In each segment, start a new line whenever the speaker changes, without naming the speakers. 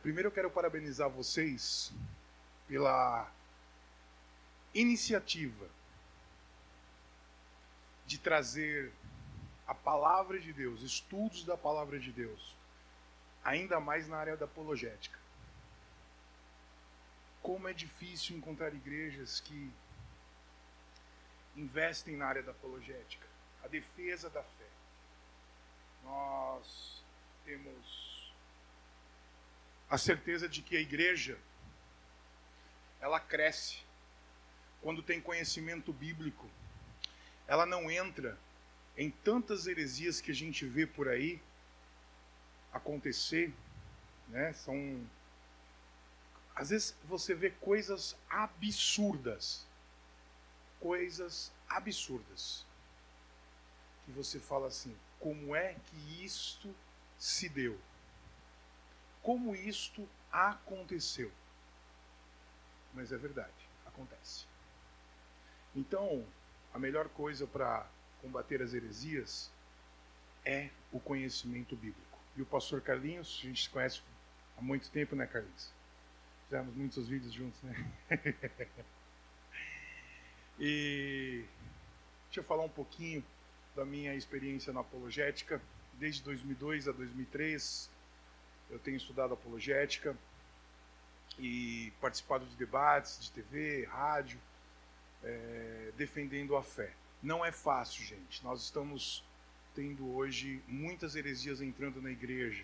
Primeiro eu quero parabenizar vocês pela iniciativa de trazer a palavra de Deus, estudos da palavra de Deus, ainda mais na área da apologética. Como é difícil encontrar igrejas que investem na área da apologética, a defesa da fé. Nós temos a certeza de que a igreja, ela cresce quando tem conhecimento bíblico. Ela não entra em tantas heresias que a gente vê por aí acontecer, né? Às vezes você vê coisas absurdas, que você fala assim, como é que isto se deu? Como isto aconteceu? Mas é verdade, acontece. Então, a melhor coisa para combater as heresias é o conhecimento bíblico. E o pastor Carlinhos, a gente se conhece há muito tempo, né, Carlinhos? Fizemos muitos vídeos juntos, né? E deixa eu falar um pouquinho da minha experiência na apologética. Desde 2002 a 2003, eu tenho estudado apologética e participado de debates de TV, rádio, defendendo a fé. Não é fácil, gente. Nós estamos tendo hoje muitas heresias entrando na igreja.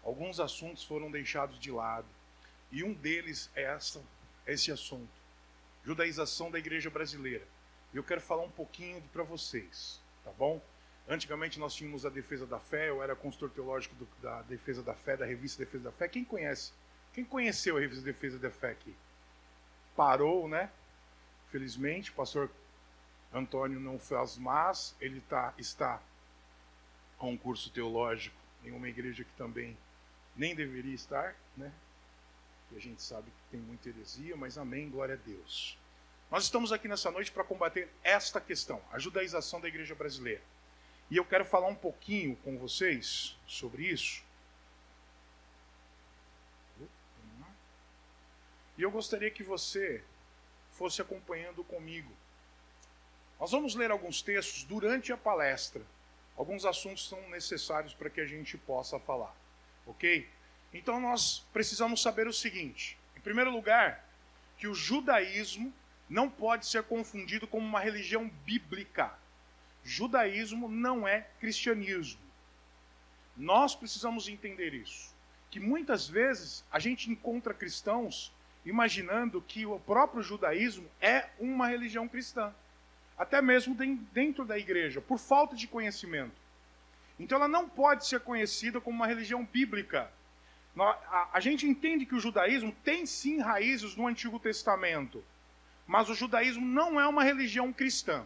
Alguns assuntos foram deixados de lado. E um deles é esse assunto. Judaização da igreja brasileira. E eu quero falar um pouquinho para vocês, tá bom? Antigamente nós tínhamos a Defesa da Fé, eu era consultor teológico da Defesa da Fé, da revista Defesa da Fé. Quem conhece? Quem conheceu a revista Defesa da Fé aqui? Parou, né? Felizmente, o pastor Antônio não faz mais, ele está a um curso teológico em uma igreja que também nem deveria estar, né? E a gente sabe que tem muita heresia, mas amém, glória a Deus. Nós estamos aqui nessa noite para combater esta questão, a judaização da igreja brasileira. E eu quero falar um pouquinho com vocês sobre isso. E eu gostaria que você fosse acompanhando comigo. Nós vamos ler alguns textos durante a palestra. Alguns assuntos são necessários para que a gente possa falar. Ok? Então nós precisamos saber o seguinte. Em primeiro lugar, que o judaísmo não pode ser confundido com uma religião bíblica. Judaísmo não é cristianismo. Nós precisamos entender isso. Que muitas vezes a gente encontra cristãos imaginando que o próprio judaísmo é uma religião cristã. Até mesmo dentro da igreja, por falta de conhecimento. Então ela não pode ser conhecida como uma religião bíblica. A gente entende que o judaísmo tem sim raízes no Antigo Testamento, mas o judaísmo não é uma religião cristã.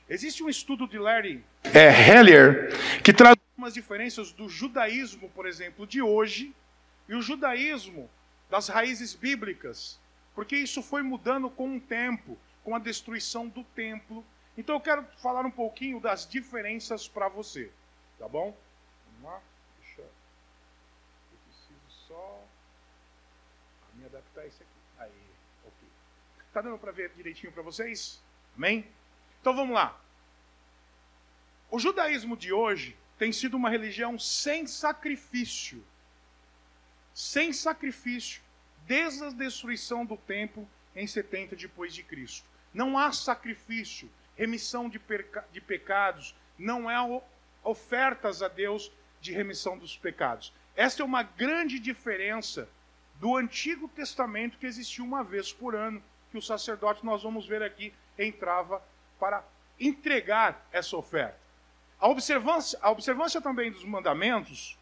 Existe um estudo de Larry Hellier que traz algumas diferenças do judaísmo, por exemplo, de hoje, e o judaísmo das raízes bíblicas, porque isso foi mudando com o tempo, com a destruição do templo. Então eu quero falar um pouquinho das diferenças para você, tá bom? Vamos lá. Eu preciso só me adaptar a isso aqui. Aí, ok. Tá dando para ver direitinho para vocês? Amém? Então vamos lá. O judaísmo de hoje tem sido uma religião sem sacrifício. Sem sacrifício. Desde a destruição do templo em 70 depois de Cristo. Não há sacrifício, remissão de pecados, não há ofertas a Deus de remissão dos pecados. Essa é uma grande diferença do Antigo Testamento, que existia uma vez por ano, que o sacerdote, nós vamos ver aqui, entrava para entregar essa oferta. A observância também dos mandamentos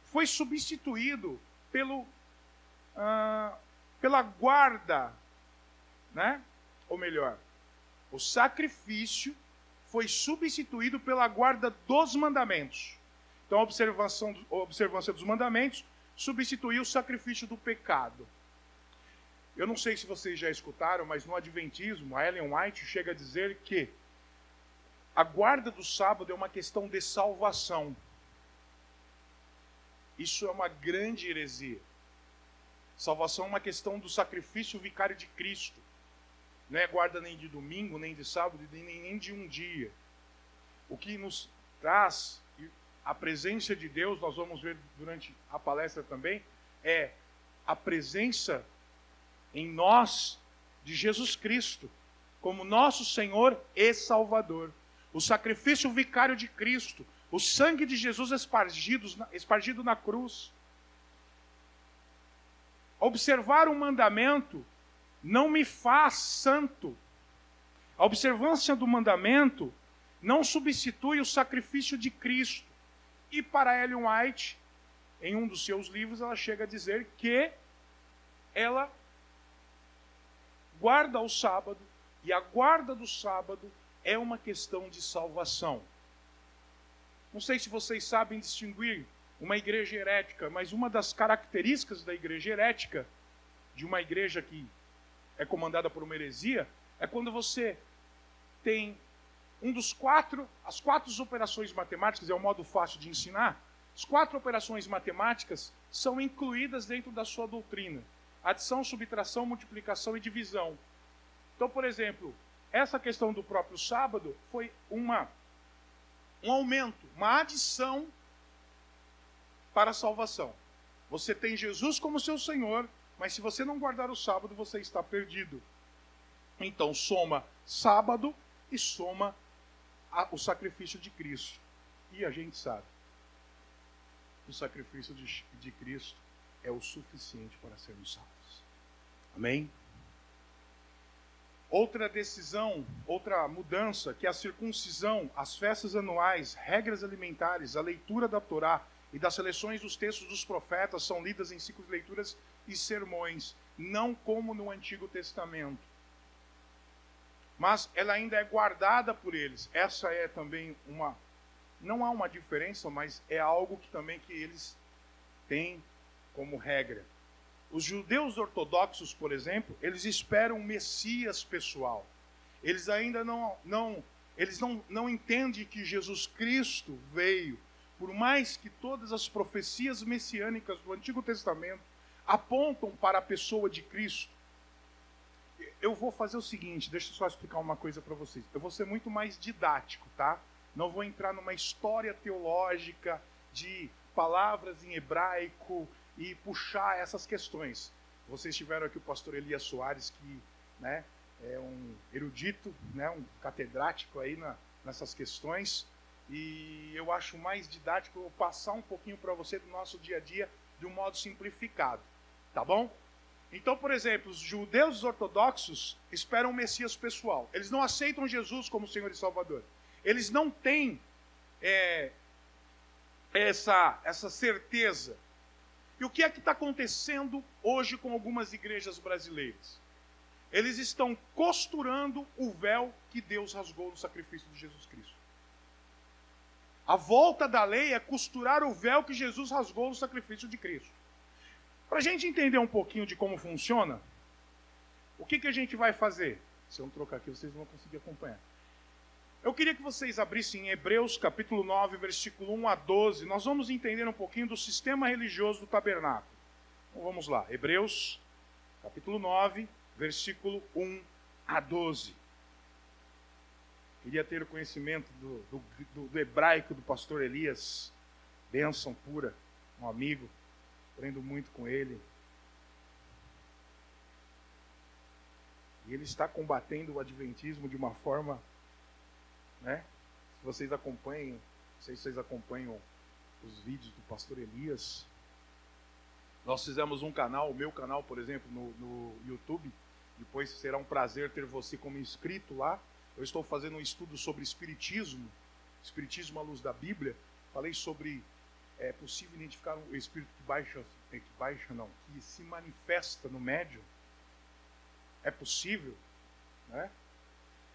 foi substituído pela guarda, né? Ou melhor, o sacrifício foi substituído pela guarda dos mandamentos. Então a observância dos mandamentos substituiu o sacrifício do pecado. Eu não sei se vocês já escutaram, mas no Adventismo, a Ellen White chega a dizer que a guarda do sábado é uma questão de salvação. Isso é uma grande heresia. Salvação é uma questão do sacrifício vicário de Cristo. Não é guarda nem de domingo, nem de sábado, nem de um dia. O que nos traz a presença de Deus, nós vamos ver durante a palestra também, é a presença em nós de Jesus Cristo, como nosso Senhor e Salvador. O sacrifício vicário de Cristo, o sangue de Jesus espargido na cruz. Observar um mandamento não me faz santo. A observância do mandamento não substitui o sacrifício de Cristo. E para Ellen White, em um dos seus livros, ela chega a dizer que ela guarda o sábado, e a guarda do sábado é uma questão de salvação. Não sei se vocês sabem distinguir uma igreja herética, mas uma das características da igreja herética, de uma igreja que é comandada por uma heresia, é quando você tem as quatro operações matemáticas, é um modo fácil de ensinar, as 4 operações matemáticas são incluídas dentro da sua doutrina. Adição, subtração, multiplicação e divisão. Então, por exemplo, essa questão do próprio sábado foi um aumento, uma adição para a salvação. Você tem Jesus como seu Senhor, mas se você não guardar o sábado, você está perdido. Então, soma sábado e soma o sacrifício de Cristo. E a gente sabe, o sacrifício de Cristo é o suficiente para sermos salvos. Amém? Outra decisão, outra mudança, que é a circuncisão, as festas anuais, regras alimentares, a leitura da Torá e das seleções dos textos dos profetas são lidas em ciclos de leituras e sermões, não como no Antigo Testamento. Mas ela ainda é guardada por eles. Essa é também não há uma diferença, mas é algo que também que eles têm como regra. Os judeus ortodoxos, por exemplo, eles esperam um Messias pessoal. Eles ainda não entendem que Jesus Cristo veio. Por mais que todas as profecias messiânicas do Antigo Testamento apontam para a pessoa de Cristo. Eu vou fazer o seguinte, deixa eu só explicar uma coisa para vocês. Eu vou ser muito mais didático, tá? Não vou entrar numa história teológica de palavras em hebraico e puxar essas questões. Vocês tiveram aqui o pastor Elias Soares, que é um erudito, um catedrático aí nessas questões. E eu acho mais didático eu passar um pouquinho para você do nosso dia a dia de um modo simplificado. Tá bom? Então, por exemplo, os judeus ortodoxos esperam um Messias pessoal. Eles não aceitam Jesus como Senhor e Salvador. Eles não têm essa certeza. E o que é que está acontecendo hoje com algumas igrejas brasileiras? Eles estão costurando o véu que Deus rasgou no sacrifício de Jesus Cristo. A volta da lei é costurar o véu que Jesus rasgou no sacrifício de Cristo. Para a gente entender um pouquinho de como funciona, o que a gente vai fazer? Se eu não trocar aqui, vocês não vão conseguir acompanhar. Eu queria que vocês abrissem em Hebreus capítulo 9, versículo 1 a 12. Nós vamos entender um pouquinho do sistema religioso do tabernáculo. Então vamos lá. Hebreus capítulo 9, versículo 1 a 12. Queria ter o conhecimento do hebraico do pastor Elias. Bênção pura, um amigo. Aprendo muito com ele. E ele está combatendo o adventismo de uma forma, se vocês acompanham, não sei se vocês acompanham os vídeos do pastor Elias. Nós fizemos um canal, o meu canal, por exemplo, no YouTube. Depois será um prazer ter você como inscrito lá. Eu estou fazendo um estudo sobre espiritismo à luz da Bíblia. Falei sobre é possível identificar um espírito que se manifesta no médium. É possível,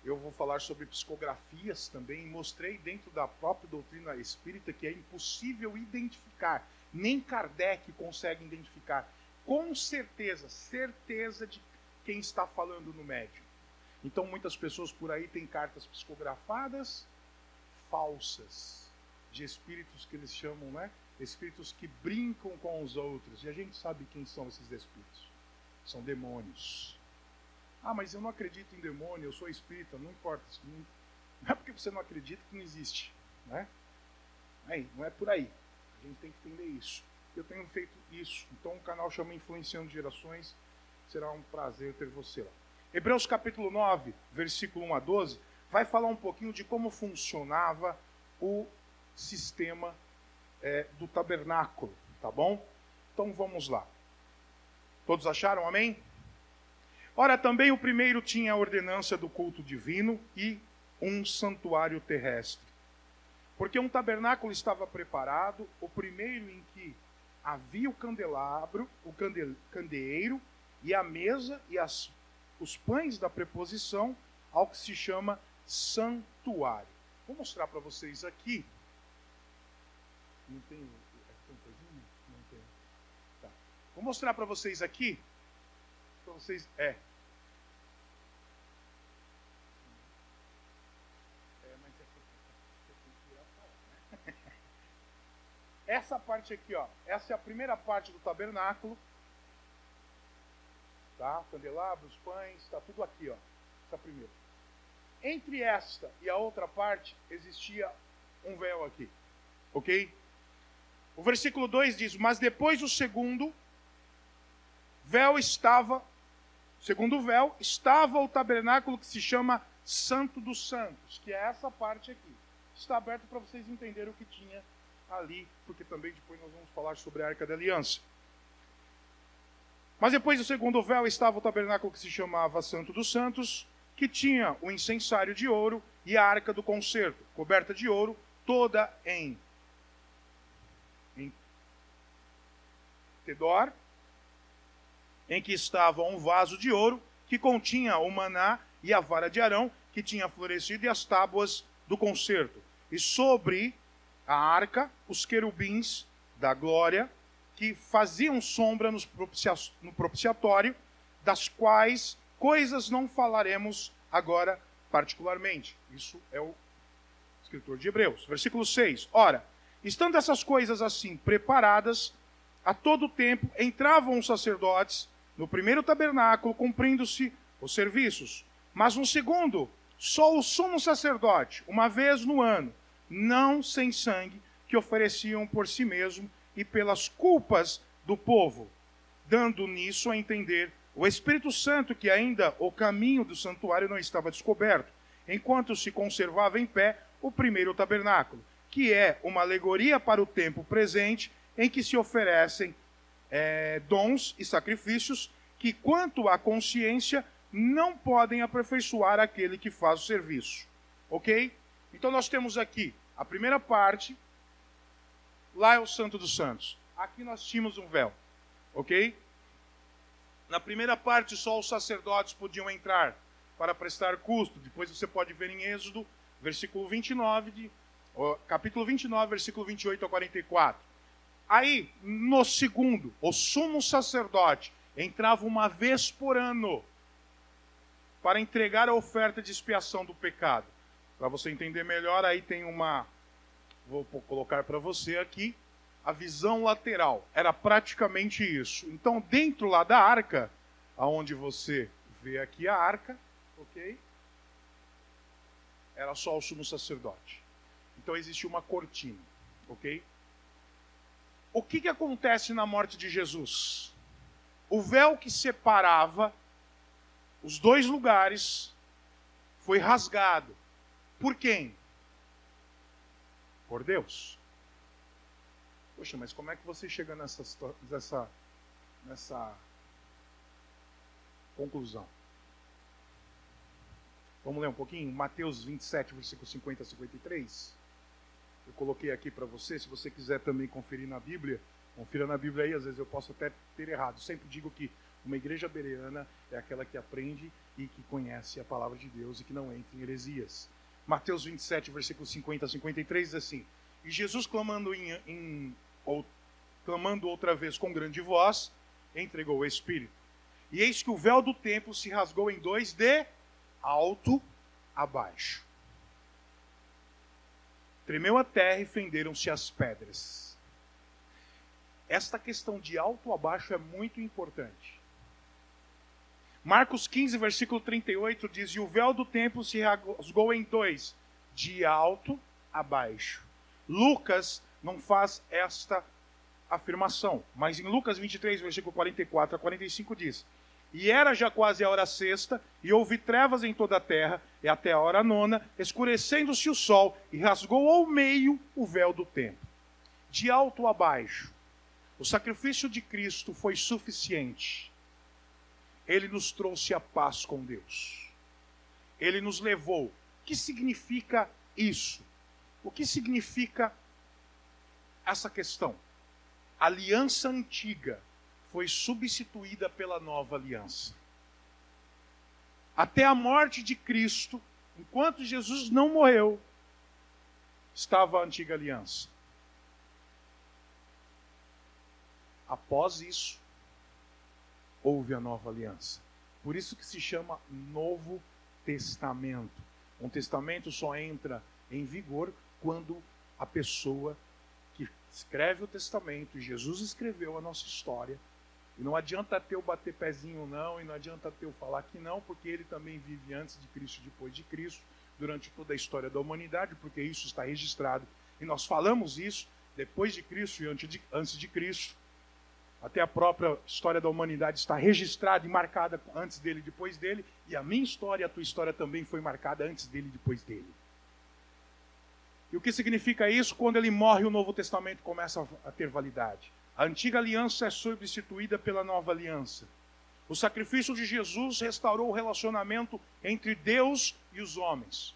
Eu vou falar sobre psicografias também, e mostrei dentro da própria doutrina espírita que é impossível identificar, nem Kardec consegue identificar, com certeza de quem está falando no médium. Então muitas pessoas por aí têm cartas psicografadas falsas, de espíritos que eles chamam, espíritos que brincam com os outros. E a gente sabe quem são esses espíritos. São demônios. Ah, mas eu não acredito em demônio, eu sou espírita, não importa. Não é porque você não acredita que não existe. Né? Não é por aí. A gente tem que entender isso. Eu tenho feito isso. Então o canal chama Influenciando Gerações. Será um prazer ter você lá. Hebreus capítulo 9, versículo 1 a 12, vai falar um pouquinho de como funcionava o sistema do tabernáculo. Tá bom? Então vamos lá. Todos acharam? Amém? Ora, também o primeiro tinha a ordenança do culto divino e um santuário terrestre. Porque um tabernáculo estava preparado, o primeiro em que havia o candelabro, o candeeiro e a mesa e os pães da preposição ao que se chama santuário. Vou mostrar para vocês aqui. Não tem coisinha? Não tem. Tá. Vou mostrar para vocês aqui. Para vocês essa parte aqui, ó, essa é a primeira parte do tabernáculo, tá? Candelabro, os pães, tá tudo aqui, ó. Essa primeira. Entre esta e a outra parte existia um véu aqui, ok? O versículo 2 diz: mas depois do segundo véu estava o tabernáculo que se chama Santo dos Santos, que é essa parte aqui. Está aberto para vocês entenderem o que tinha ali, porque também depois nós vamos falar sobre a Arca da Aliança. Mas depois do segundo véu estava o tabernáculo que se chamava Santo dos Santos, que tinha o incensário de ouro e a Arca do Concerto, coberta de ouro, toda em Tedor, em que estava um vaso de ouro que continha o maná e a vara de Arão, que tinha florescido, e as tábuas do concerto. E sobre a arca, os querubins da glória, que faziam sombra no propiciatório, das quais coisas não falaremos agora particularmente. Isso é o escritor de Hebreus. Versículo 6. Ora, estando essas coisas assim preparadas, a todo tempo entravam os sacerdotes no primeiro tabernáculo, cumprindo-se os serviços. Mas no segundo, só o sumo sacerdote, uma vez no ano, não sem sangue, que ofereciam por si mesmo e pelas culpas do povo, dando nisso a entender o Espírito Santo que ainda o caminho do santuário não estava descoberto, enquanto se conservava em pé o primeiro tabernáculo, que é uma alegoria para o tempo presente, em que se oferecem dons e sacrifícios que, quanto à consciência, não podem aperfeiçoar aquele que faz o serviço. Ok? Então nós temos aqui a primeira parte, lá é o Santo dos Santos. Aqui nós tínhamos um véu. Ok? Na primeira parte só os sacerdotes podiam entrar para prestar culto. Depois você pode ver em Êxodo, versículo 29, capítulo 29, versículo 28 a 44. Aí, no segundo, o sumo sacerdote entrava uma vez por ano para entregar a oferta de expiação do pecado. Para você entender melhor, aí tem vou colocar para você aqui, a visão lateral. Era praticamente isso. Então, dentro lá da arca, aonde você vê aqui a arca, ok? Era só o sumo sacerdote. Então, existia uma cortina, ok? O que acontece na morte de Jesus? O véu que separava os dois lugares foi rasgado. Por quem? Por Deus. Poxa, mas como é que você chega nessa conclusão? Vamos ler um pouquinho? Mateus 27, versículo 50 a 53. Eu coloquei aqui para você, se você quiser também conferir na Bíblia, confira na Bíblia aí, às vezes eu posso até ter errado. Sempre digo que uma igreja bereana é aquela que aprende e que conhece a palavra de Deus e que não entra em heresias. Mateus 27, versículo 50 a 53 diz assim: e Jesus, clamando outra vez com grande voz, entregou o Espírito. E eis que o véu do templo se rasgou em dois de alto a baixo. Tremeu a terra e fenderam-se as pedras. esta questão de alto a baixo é muito importante. Marcos 15, versículo 38 diz: e o véu do templo se rasgou em dois, de alto a baixo. Lucas não faz esta afirmação, mas em Lucas 23, versículo 44 a 45 diz: e era já quase a hora sexta, e houve trevas em toda a terra, e até a hora nona, escurecendo-se o sol, e rasgou ao meio o véu do templo. De alto a baixo, o sacrifício de Cristo foi suficiente. Ele nos trouxe a paz com Deus. Ele nos levou. O que significa isso? O que significa essa questão? A aliança antiga foi substituída pela nova aliança. Até a morte de Cristo, enquanto Jesus não morreu, estava a antiga aliança. Após isso, houve a nova aliança. Por isso que se chama Novo Testamento. Um testamento só entra em vigor quando a pessoa que escreve o testamento, e Jesus escreveu a nossa história, e não adianta ter o bater pezinho não, e não adianta ter o falar que não, porque ele também vive antes de Cristo e depois de Cristo, durante toda a história da humanidade, porque isso está registrado, e nós falamos isso depois de Cristo e antes de Cristo. Até a própria história da humanidade está registrada e marcada antes dele e depois dele. E a minha história e a tua história também foi marcada antes dele e depois dele. E o que significa isso? Quando ele morre, o Novo Testamento começa a ter validade. A antiga aliança é substituída pela nova aliança. O sacrifício de Jesus restaurou o relacionamento entre Deus e os homens.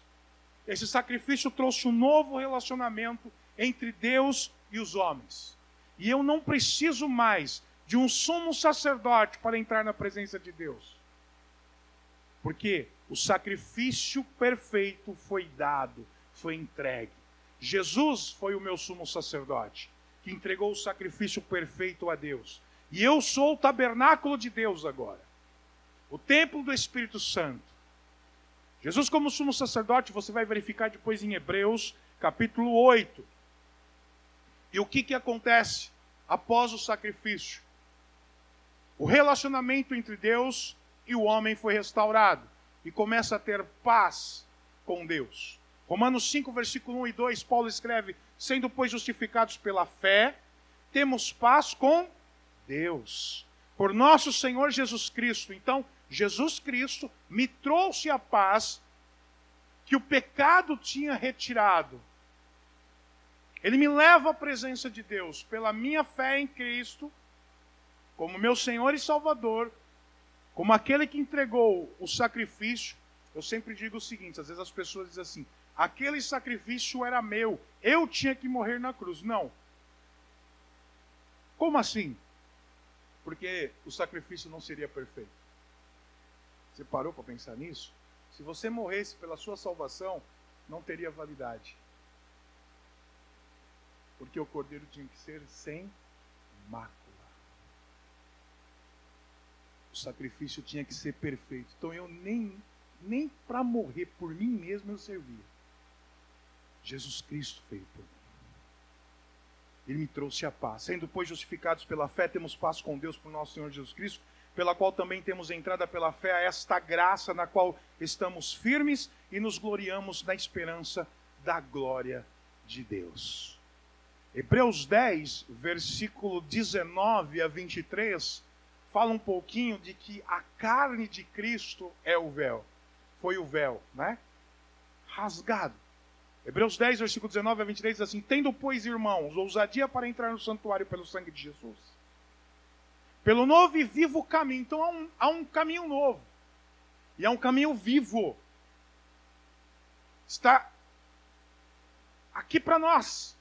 Esse sacrifício trouxe um novo relacionamento entre Deus e os homens. E eu não preciso mais de um sumo sacerdote para entrar na presença de Deus. Porque o sacrifício perfeito foi dado, foi entregue. Jesus foi o meu sumo sacerdote, que entregou o sacrifício perfeito a Deus. E eu sou o tabernáculo de Deus agora. O templo do Espírito Santo. Jesus como sumo sacerdote, você vai verificar depois em Hebreus, capítulo 8. E o que acontece após o sacrifício? O relacionamento entre Deus e o homem foi restaurado. E começa a ter paz com Deus. Romanos 5, versículo 1 e 2, Paulo escreve: sendo, pois, justificados pela fé, temos paz com Deus, por nosso Senhor Jesus Cristo. Então, Jesus Cristo me trouxe a paz que o pecado tinha retirado. Ele me leva à presença de Deus pela minha fé em Cristo, como meu Senhor e Salvador, como aquele que entregou o sacrifício. Eu sempre digo o seguinte, às vezes as pessoas dizem assim: aquele sacrifício era meu, eu tinha que morrer na cruz. Não. Como assim? Porque o sacrifício não seria perfeito. Você parou para pensar nisso? Se você morresse pela sua salvação, não teria validade. Porque o cordeiro tinha que ser sem mácula. O sacrifício tinha que ser perfeito. Então eu nem para morrer por mim mesmo eu servia. Jesus Cristo veio por mim. Ele me trouxe a paz. Sendo, pois, justificados pela fé, temos paz com Deus por nosso Senhor Jesus Cristo, pela qual também temos entrada pela fé a esta graça na qual estamos firmes e nos gloriamos na esperança da glória de Deus. Hebreus 10, versículo 19 a 23, fala um pouquinho de que a carne de Cristo é o véu. Foi o véu, né? Rasgado. Hebreus 10, versículo 19 a 23 diz assim: tendo, pois, irmãos, ousadia para entrar no santuário pelo sangue de Jesus, pelo novo e vivo caminho. Então há um caminho novo. E há um caminho vivo. Está aqui para nós.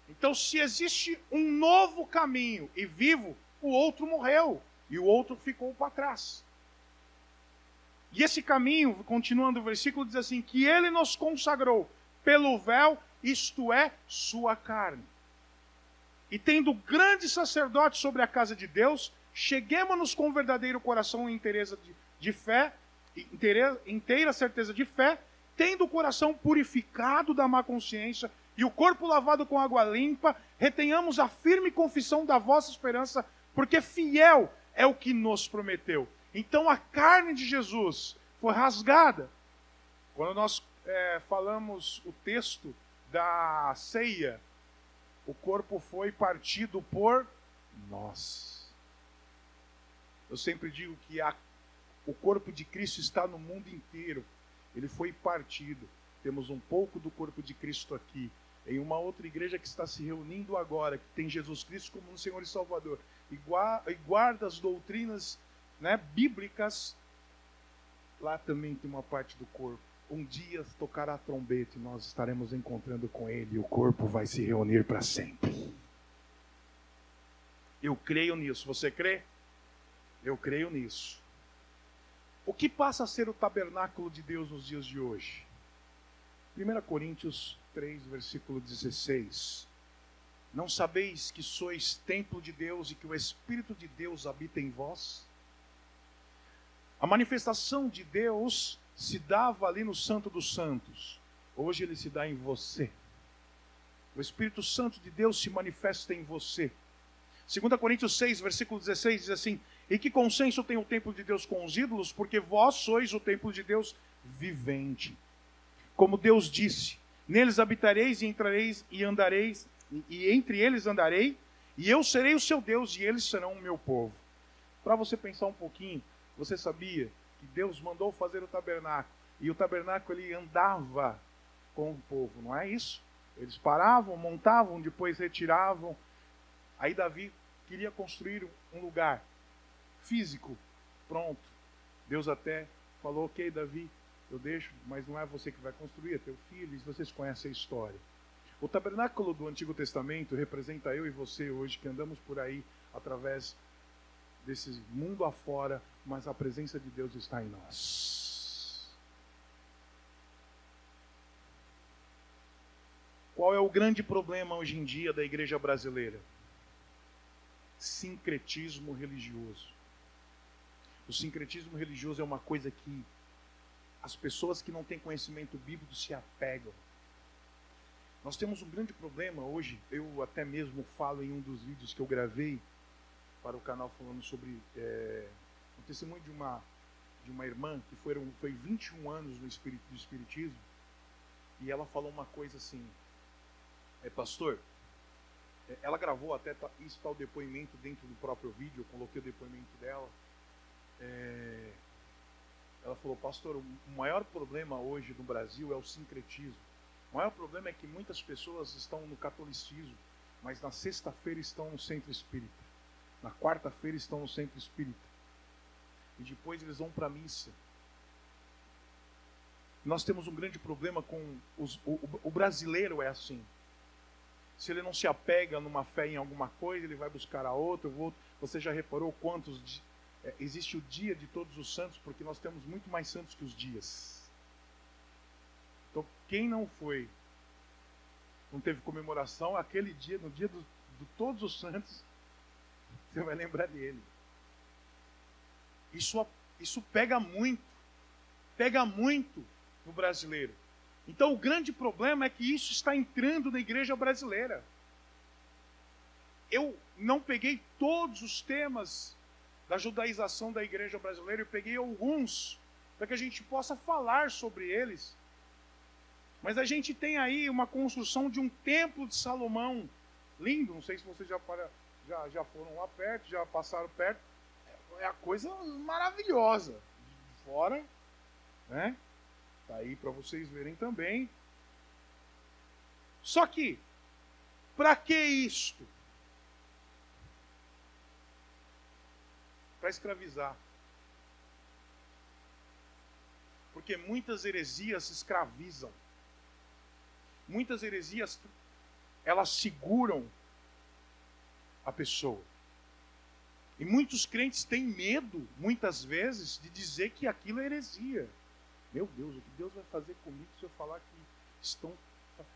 Então, se existe um novo caminho e vivo, o outro morreu e o outro ficou para trás. E esse caminho, continuando o versículo, diz assim: que ele nos consagrou pelo véu, isto é, sua carne. E tendo grande sacerdote sobre a casa de Deus, cheguemo-nos com verdadeiro coração e inteira certeza de fé, tendo o coração purificado da má consciência e o corpo lavado com água limpa, retenhamos a firme confissão da vossa esperança, porque fiel é o que nos prometeu. Então a carne de Jesus foi rasgada. Quando nós falamos o texto da ceia, o corpo foi partido por nós. Eu sempre digo que o corpo de Cristo está no mundo inteiro. Ele foi partido. Temos um pouco do corpo de Cristo aqui, em uma outra igreja que está se reunindo agora, que tem Jesus Cristo como um Senhor e Salvador, e guarda as doutrinas, né, bíblicas. Lá também tem uma parte do corpo. Um dia tocará a trombeta e nós estaremos encontrando com Ele, e o corpo vai se reunir para sempre. Eu creio nisso. Você crê? Eu creio nisso. O que passa a ser o tabernáculo de Deus nos dias de hoje? 1 Coríntios 3, versículo 16. Não sabeis que sois templo de Deus e que o Espírito de Deus habita em vós? A manifestação de Deus se dava ali no Santo dos Santos. Hoje ele se dá em você. O Espírito Santo de Deus se manifesta em você. 2 Coríntios 6, versículo 16 diz assim: e que consenso tem o templo de Deus com os ídolos? Porque vós sois o templo de Deus vivente. Como Deus disse: neles habitareis e entrareis e andareis, e entre eles andarei, e eu serei o seu Deus, e eles serão o meu povo. Para você pensar um pouquinho, você sabia que Deus mandou fazer o tabernáculo, e o tabernáculo ele andava com o povo, não é isso? Eles paravam, montavam, depois retiravam. Aí Davi queria construir um lugar físico, pronto. Deus até falou: ok, Davi, eu deixo, mas não é você que vai construir, é teu filho, e vocês conhecem a história. O tabernáculo do Antigo Testamento representa eu e você hoje, que andamos por aí, através desse mundo afora, mas a presença de Deus está em nós. Qual é o grande problema hoje em dia da igreja brasileira? Sincretismo religioso. O sincretismo religioso é uma coisa que as pessoas que não têm conhecimento bíblico se apegam. Nós temos um grande problema hoje, eu até mesmo falo em um dos vídeos que eu gravei para o canal falando sobre um testemunho de uma irmã que foi 21 anos no espiritismo, e ela falou uma coisa assim: pastor, ela gravou até isso, tal depoimento dentro do próprio vídeo, eu coloquei o depoimento dela. Ela falou: pastor, o maior problema hoje no Brasil é o sincretismo. O maior problema é que muitas pessoas estão no catolicismo, mas na sexta-feira estão no centro espírita, na quarta-feira estão no centro espírita, e depois eles vão para a missa. Nós temos um grande problema com o brasileiro. É assim: se ele não se apega numa fé em alguma coisa, ele vai buscar a outra. Você já reparou quantos existe o dia de todos os santos? Porque nós temos muito mais santos que os dias. Então, quem não teve comemoração, aquele dia, no dia de todos os santos, você vai lembrar dele. Isso pega muito no brasileiro. Então o grande problema é que isso está entrando na igreja brasileira. Eu não peguei todos os temas da judaização da igreja brasileira, eu peguei alguns para que a gente possa falar sobre eles. Mas a gente tem aí uma construção de um templo de Salomão lindo. Não sei se vocês já foram lá perto, já passaram perto. É a coisa maravilhosa. De fora, né? Tá aí para vocês verem também. Só que, para que isto? Para escravizar. Porque muitas heresias escravizam. Muitas heresias, elas seguram a pessoa. E muitos crentes têm medo, muitas vezes, de dizer que aquilo é heresia. Meu Deus, o que Deus vai fazer comigo se eu falar que estão...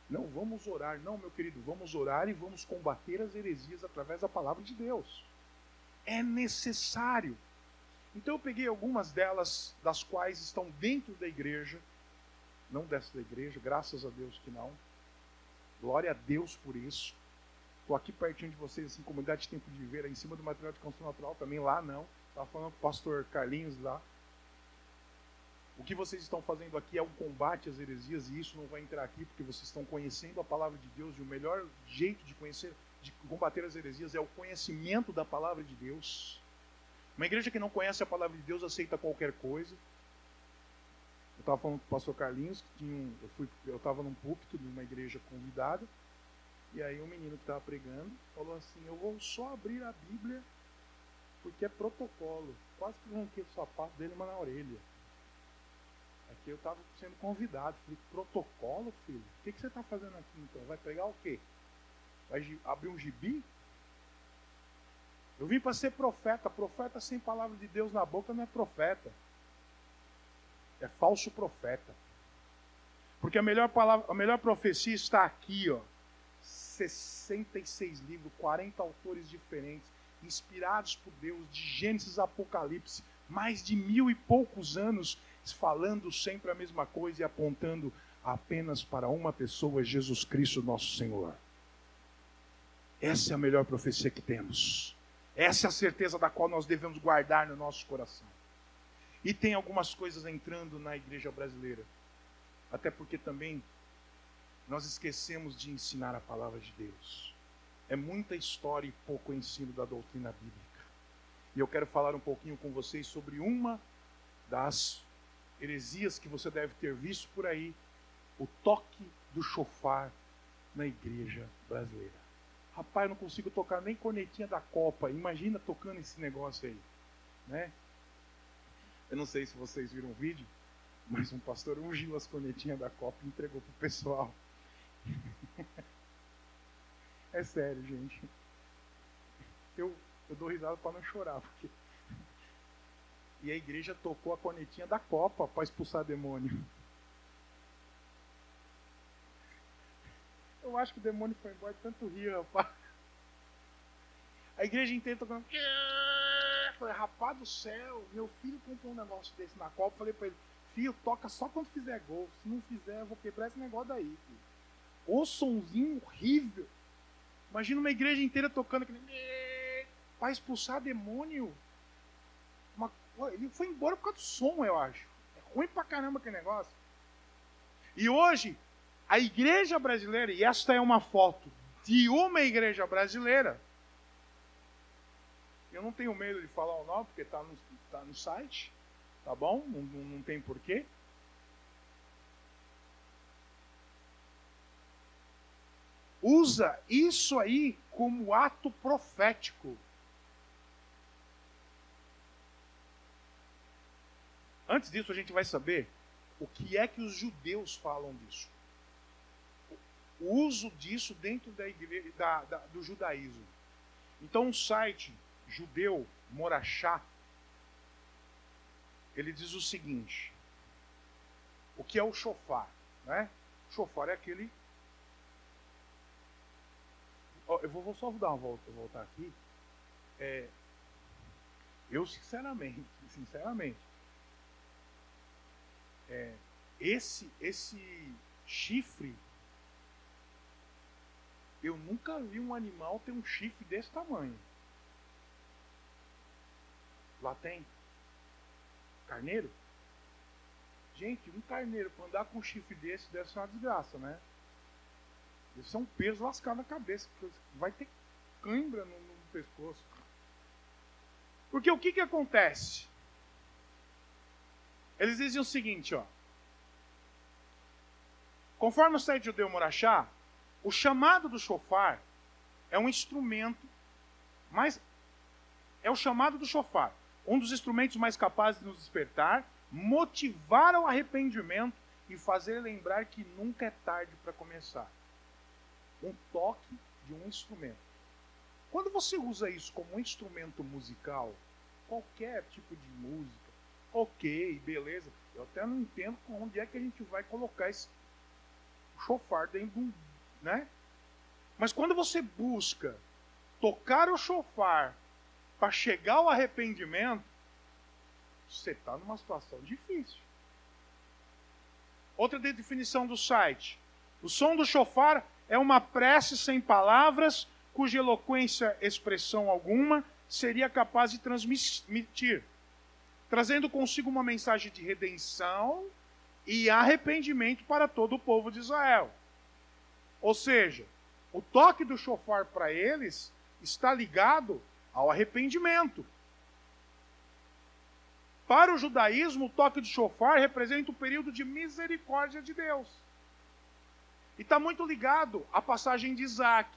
Não, vamos orar. Não, meu querido, vamos orar e vamos combater as heresias através da palavra de Deus. É necessário. Então eu peguei algumas delas, das quais estão dentro da igreja, não desta igreja, graças a Deus que não. Glória a Deus por isso. Estou aqui pertinho de vocês, assim, Comunidade Tempo de Viver, em cima do material de construção natural, também lá não. Estava falando com o pastor Carlinhos lá. O que vocês estão fazendo aqui é um combate às heresias, e isso não vai entrar aqui, porque vocês estão conhecendo a palavra de Deus, e o melhor jeito de conhecer, de combater as heresias é o conhecimento da palavra de Deus. Uma igreja que não conhece a palavra de Deus aceita qualquer coisa. Eu estava falando com o pastor Carlinhos, que eu estava num púlpito de uma igreja convidada, e aí um menino que estava pregando falou assim: eu vou só abrir a Bíblia porque é protocolo. Quase que arranquei o sapato dele, mas na orelha. Aqui eu estava sendo convidado. Falei: protocolo, filho? O que você está fazendo aqui então? Vai pregar o quê? Vai abrir um gibi? Eu vim para ser profeta. Profeta sem palavra de Deus na boca não é profeta. É falso profeta. Porque a melhor profecia está aqui, ó. 66 livros, 40 autores diferentes, inspirados por Deus, de Gênesis a Apocalipse, mais de 1000 e poucos anos, falando sempre a mesma coisa e apontando apenas para uma pessoa, Jesus Cristo, nosso Senhor. Essa é a melhor profecia que temos. Essa é a certeza da qual nós devemos guardar no nosso coração. E tem algumas coisas entrando na igreja brasileira. Até porque também nós esquecemos de ensinar a palavra de Deus. É muita história e pouco ensino da doutrina bíblica. E eu quero falar um pouquinho com vocês sobre uma das heresias que você deve ter visto por aí, o toque do chofar na igreja brasileira. Rapaz, eu não consigo tocar nem cornetinha da Copa. Imagina tocando esse negócio aí, né? Eu não sei se vocês viram o vídeo, mas um pastor ungiu as cornetinhas da Copa e entregou pro pessoal. É sério, gente. Eu dou risada para não chorar, porque... E a igreja tocou a cornetinha da Copa para expulsar demônio. Eu acho que o demônio foi embora de tanto rir, rapaz. A igreja inteira tocando... Falei: rapaz do céu, meu filho comprou um negócio desse na Copa. Falei para ele: filho, toca só quando fizer gol. Se não fizer, eu vou quebrar esse negócio daí, filho. O sonzinho horrível. Imagina uma igreja inteira tocando aquele... para expulsar demônio. Ele foi embora por causa do som, eu acho. É ruim pra caramba aquele negócio. E hoje, a igreja brasileira, e esta é uma foto de uma igreja brasileira. Eu não tenho medo de falar o nome, porque está no site. Tá bom? Não tem porquê. Usa isso aí como ato profético. Antes disso, a gente vai saber o que é que os judeus falam disso. O uso disso dentro da igreja, do judaísmo. Então, um site judeu, Morachá, ele diz o seguinte: o que é o shofar? Né? O shofar é aquele... Eu vou só dar uma voltar aqui. Eu, sinceramente, esse chifre, eu nunca vi um animal ter um chifre desse tamanho. Lá tem carneiro. Gente, um carneiro para andar com um chifre desse deve ser uma desgraça, né? Deve ser um peso lascado na cabeça, vai ter cãibra no pescoço. Porque o que acontece? Eles dizem o seguinte, ó. Conforme o site judeu Morachá, o chamado do shofar é um instrumento mais... É o chamado do shofar, um dos instrumentos mais capazes de nos despertar, motivar ao arrependimento e fazer lembrar que nunca é tarde para começar. Um toque de um instrumento. Quando você usa isso como um instrumento musical, qualquer tipo de música, ok, beleza, eu até não entendo onde é que a gente vai colocar esse shofar dentro de um... né? Mas quando você busca tocar o shofar para chegar ao arrependimento, você está numa situação difícil. Outra definição do site: o som do shofar é uma prece sem palavras, cuja eloquência, expressão alguma, seria capaz de transmitir, trazendo consigo uma mensagem de redenção e arrependimento para todo o povo de Israel. Ou seja, o toque do chofar para eles está ligado ao arrependimento. Para o judaísmo, o toque do chofar representa o período de misericórdia de Deus. E está muito ligado à passagem de Isaac.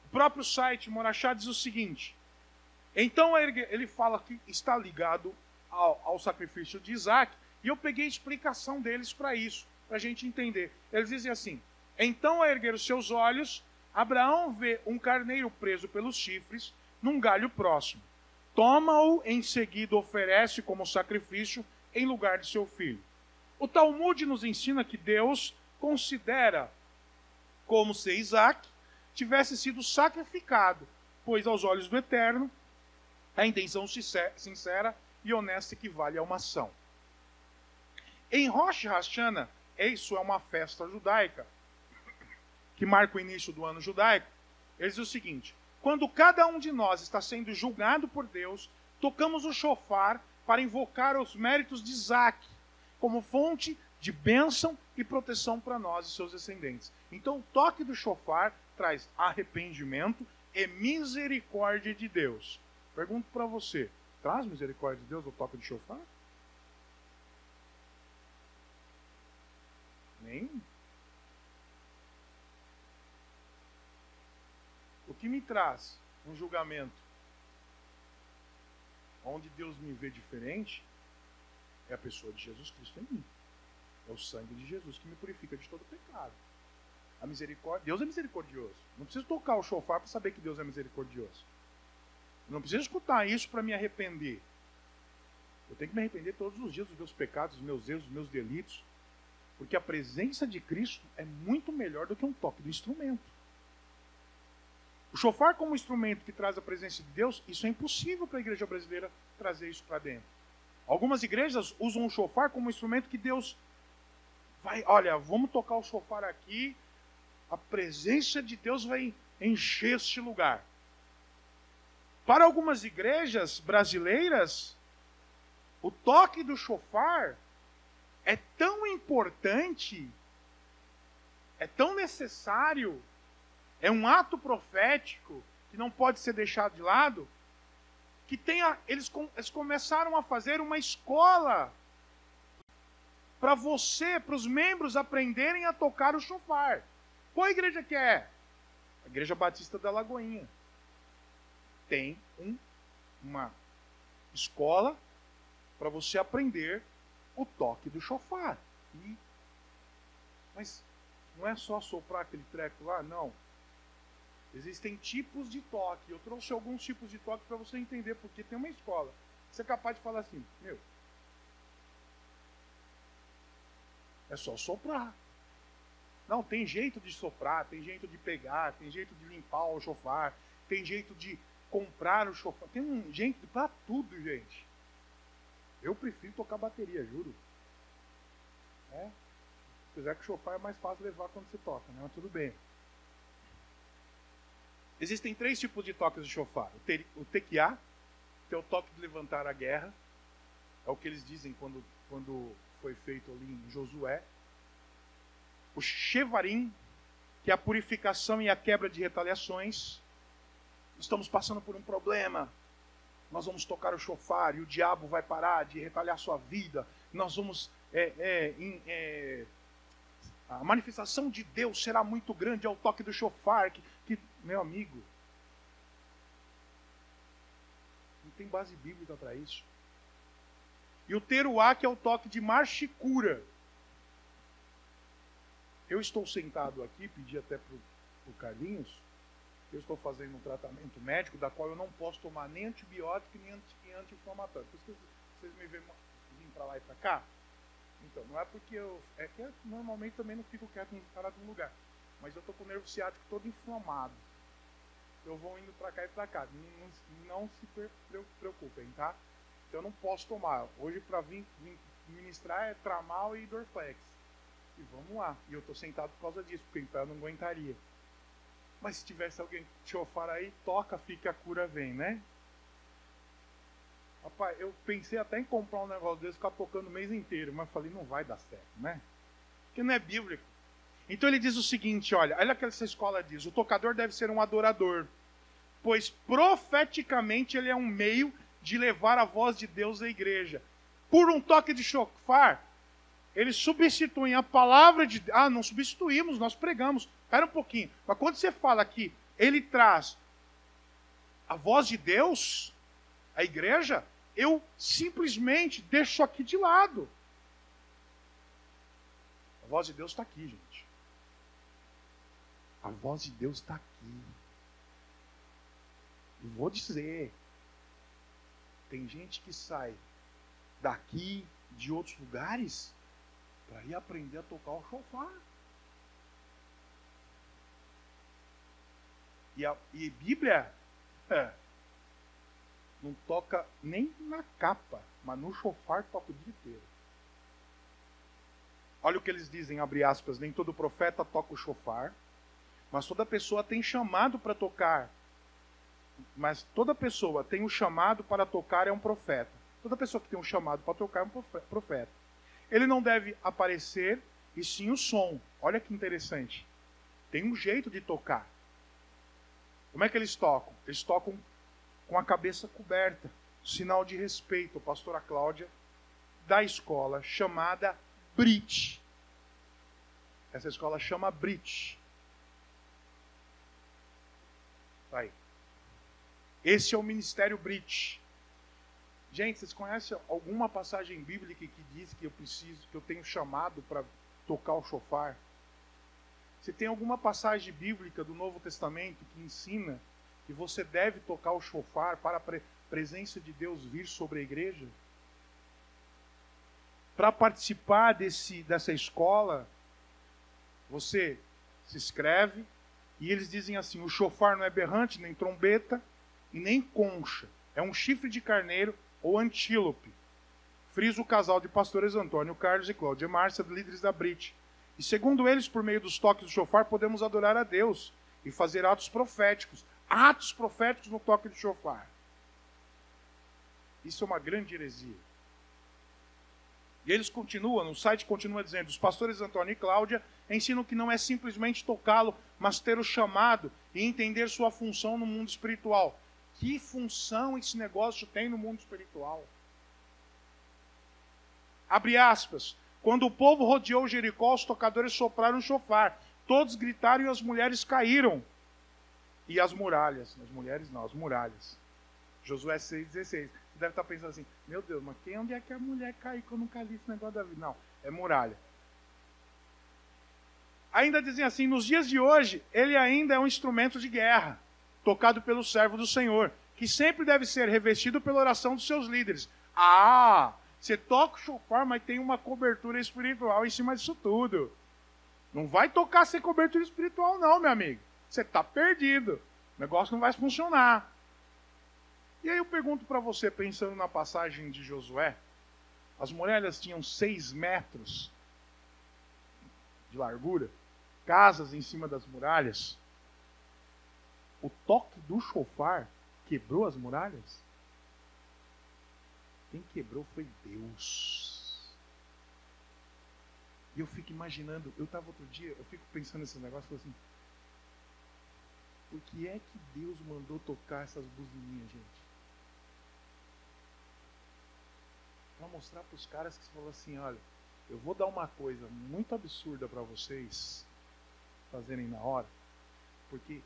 O próprio site Morachá diz o seguinte: então ele fala que está ligado ao sacrifício de Isaac, e eu peguei a explicação deles para isso, para a gente entender. Eles dizem assim: então, a erguer os seus olhos, Abraão vê um carneiro preso pelos chifres num galho próximo. Toma-o, em seguida oferece como sacrifício em lugar de seu filho. O Talmud nos ensina que Deus considera como se Isaac tivesse sido sacrificado, pois aos olhos do Eterno, a intenção sincera e honesta equivale a uma ação. Em Rosh Hashanah, isso é uma festa judaica, que marca o início do ano judaico, ele diz o seguinte: quando cada um de nós está sendo julgado por Deus, tocamos o shofar para invocar os méritos de Isaac, como fonte de bênção e proteção para nós e seus descendentes. Então o toque do shofar traz arrependimento e misericórdia de Deus. Pergunto para você, traz misericórdia de Deus o toque do shofar? Nem. O que me traz um julgamento onde Deus me vê diferente é a pessoa de Jesus Cristo em mim. É o sangue de Jesus que me purifica de todo pecado. A misericórdia, Deus é misericordioso. Não preciso tocar o shofar para saber que Deus é misericordioso. Não preciso escutar isso para me arrepender. Eu tenho que me arrepender todos os dias dos meus pecados, dos meus erros, dos meus delitos. Porque a presença de Cristo é muito melhor do que um toque do instrumento. O shofar como instrumento que traz a presença de Deus, isso é impossível para a igreja brasileira trazer isso para dentro. Algumas igrejas usam o shofar como instrumento que Deus vai, olha, vamos tocar o shofar aqui, a presença de Deus vai encher este lugar. Para algumas igrejas brasileiras, o toque do shofar é tão importante, é tão necessário, é um ato profético que não pode ser deixado de lado, que eles começaram a fazer uma escola para para os membros aprenderem a tocar o shofar. Qual igreja que é? A Igreja Batista da Lagoinha. Tem uma escola para você aprender o toque do shofar. Mas não é só soprar aquele treco lá, não. Existem tipos de toque. Eu trouxe alguns tipos de toque para você entender, porque tem uma escola. Você é capaz de falar assim, é só soprar. Não, tem jeito de soprar, tem jeito de pegar, tem jeito de limpar o shofar, tem jeito de comprar o shofar. Tem um jeito para tudo, gente. Eu prefiro tocar bateria, juro. Apesar que o shofar é mais fácil levar quando você toca, né? Mas tudo bem. Existem 3 tipos de toques de shofar. O tequiá, que é o toque de levantar a guerra. É o que eles dizem quando foi feito ali em Josué. O shevarim, que é a purificação e a quebra de retaliações. Estamos passando por um problema. Nós vamos tocar o shofar e o diabo vai parar de retaliar sua vida. Nós vamos... a manifestação de Deus será muito grande ao toque do shofar. Meu amigo, não tem base bíblica para isso. E o teruá, que é o toque de marcha e cura. Eu estou sentado aqui, pedi até para o Carlinhos, eu estou fazendo um tratamento médico, da qual eu não posso tomar nem antibiótico, nem anti-inflamatório. Por isso que vocês me veem vir para lá e para cá. Então, não é porque é que eu normalmente também não fico quieto em parado num lugar. Mas eu estou com o nervo ciático todo inflamado. Eu vou indo para cá e para cá. Não se preocupem, tá? Então eu não posso tomar. Hoje para vir ministrar é Tramal e Dorflex. E vamos lá. E eu estou sentado por causa disso, porque em pé eu não aguentaria. Mas se tivesse alguém com chofar aí, toca, fica, a cura vem, né? Rapaz, eu pensei até em comprar um negócio desse, ficar tocando o mês inteiro, mas falei, não vai dar certo, né? Porque não é bíblico. Então ele diz o seguinte, olha o que essa escola diz, o tocador deve ser um adorador, pois profeticamente ele é um meio de levar a voz de Deus à igreja. Por um toque de chofar, eles substituem a palavra de Deus. Ah, não substituímos, nós pregamos. Espera um pouquinho. Mas quando você fala que ele traz a voz de Deus à igreja, eu simplesmente deixo aqui de lado. A voz de Deus está aqui, gente. A voz de Deus está aqui. E vou dizer, tem gente que sai daqui, de outros lugares, para ir aprender a tocar o chofar. E Bíblia não toca nem na capa, mas no chofar toca o dia inteiro. Olha o que eles dizem, abre aspas, nem todo profeta toca o chofar, mas toda pessoa tem chamado para tocar. Mas toda pessoa tem um chamado para tocar é um profeta. Toda pessoa que tem um chamado para tocar é um profeta. Ele não deve aparecer, e sim o som. Olha que interessante. Tem um jeito de tocar. Como é que eles tocam? Eles tocam com a cabeça coberta. Sinal de respeito. A pastora Cláudia, da escola chamada Brit. Essa escola chama Brit. Aí. Esse é o ministério Brit. Gente, vocês conhecem alguma passagem bíblica que diz que eu tenho chamado para tocar o chofar? Você tem alguma passagem bíblica do Novo Testamento que ensina que você deve tocar o chofar para a presença de Deus vir sobre a igreja? Para participar dessa escola, você se inscreve e eles dizem assim, o chofar não é berrante, nem trombeta e nem concha. É um chifre de carneiro ou antílope. Frisa o casal de pastores Antônio Carlos e Cláudia Márcia, líderes da Brit. E segundo eles, por meio dos toques do chofar, podemos adorar a Deus e fazer atos proféticos. Atos proféticos no toque do chofar. Isso é uma grande heresia. E eles continuam, no site continua dizendo, os pastores Antônio e Cláudia ensinam que não é simplesmente tocá-lo, mas ter o chamado e entender sua função no mundo espiritual. Que função esse negócio tem no mundo espiritual? Abre aspas. Quando o povo rodeou Jericó, os tocadores sopraram o chofar. Todos gritaram e as mulheres caíram. E as muralhas. As mulheres não, as muralhas. Josué 6,16. Você deve estar pensando assim, meu Deus, mas onde é que a mulher caiu que eu nunca li esse negócio da vida? Não, é muralha. Ainda dizem assim, nos dias de hoje, ele ainda é um instrumento de guerra, tocado pelo servo do Senhor, que sempre deve ser revestido pela oração dos seus líderes. Ah, você toca o chofar, mas tem uma cobertura espiritual em cima disso tudo. Não vai tocar sem cobertura espiritual não, meu amigo. Você está perdido. O negócio não vai funcionar. E aí eu pergunto para você, pensando na passagem de Josué, as muralhas tinham 6 metros de largura, casas em cima das muralhas. O toque do chofar quebrou as muralhas? Quem quebrou foi Deus. E eu fico imaginando, eu estava outro dia, eu fico pensando nesse negócio, assim, por que é que Deus mandou tocar essas buzininhas, gente? Para mostrar para os caras que você falou assim, olha, eu vou dar uma coisa muito absurda para vocês fazerem na hora, porque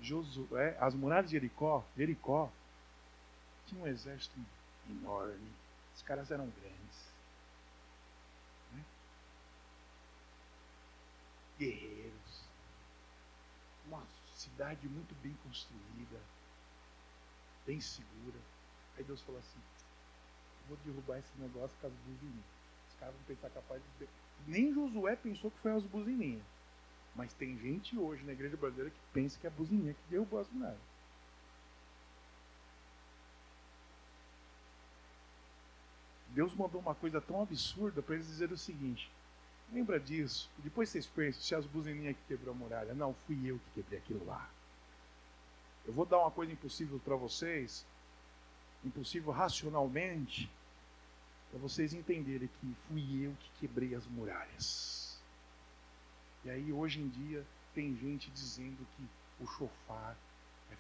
Josué, as muralhas de Jericó tinha um exército enorme, os caras eram grandes, né? Guerreiros, uma cidade muito bem construída, bem segura. Aí Deus falou assim, vou derrubar esse negócio com as buzininhas. Os caras vão pensar capaz de... Nem Josué pensou que foi as buzininhas. Mas tem gente hoje na igreja brasileira que pensa que é a buzininha que derrubou as muralhas. Deus mandou uma coisa tão absurda para eles dizerem o seguinte, Lembra disso. Depois vocês pensam, se as buzininhas que quebrou a muralha. Não, fui eu que quebrei aquilo lá. Eu vou dar uma coisa impossível para vocês, impossível racionalmente, para vocês entenderem que fui eu que quebrei as muralhas. E aí, hoje em dia, tem gente dizendo que o chofar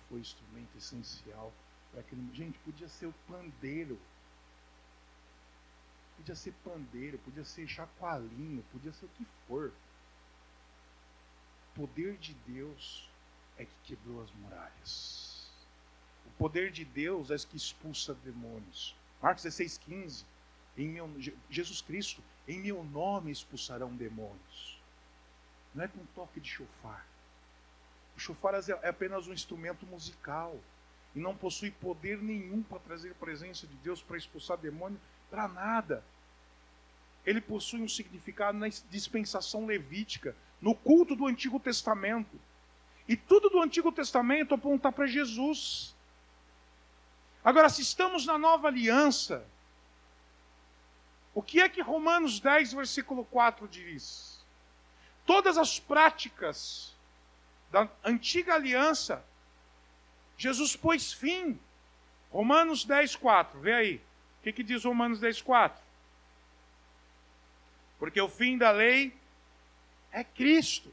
foi instrumento essencial para aquele... Gente, podia ser o pandeiro. Podia ser pandeiro, podia ser chacoalhinho, podia ser o que for. O poder de Deus é que quebrou as muralhas. O poder de Deus é que expulsa demônios. Marcos 16,15. Jesus Cristo, em meu nome expulsarão demônios. Não é com toque de chofar. O chofar é apenas um instrumento musical. E não possui poder nenhum para trazer a presença de Deus, para expulsar demônio, para nada. Ele possui um significado na dispensação levítica, no culto do Antigo Testamento. E tudo do Antigo Testamento aponta para Jesus. Agora, se estamos na nova aliança, o que é que Romanos 10, versículo 4 diz? Todas as práticas da antiga aliança, Jesus pôs fim. Romanos 10, 4, vê aí. O que diz Romanos 10, 4? Porque o fim da lei é Cristo.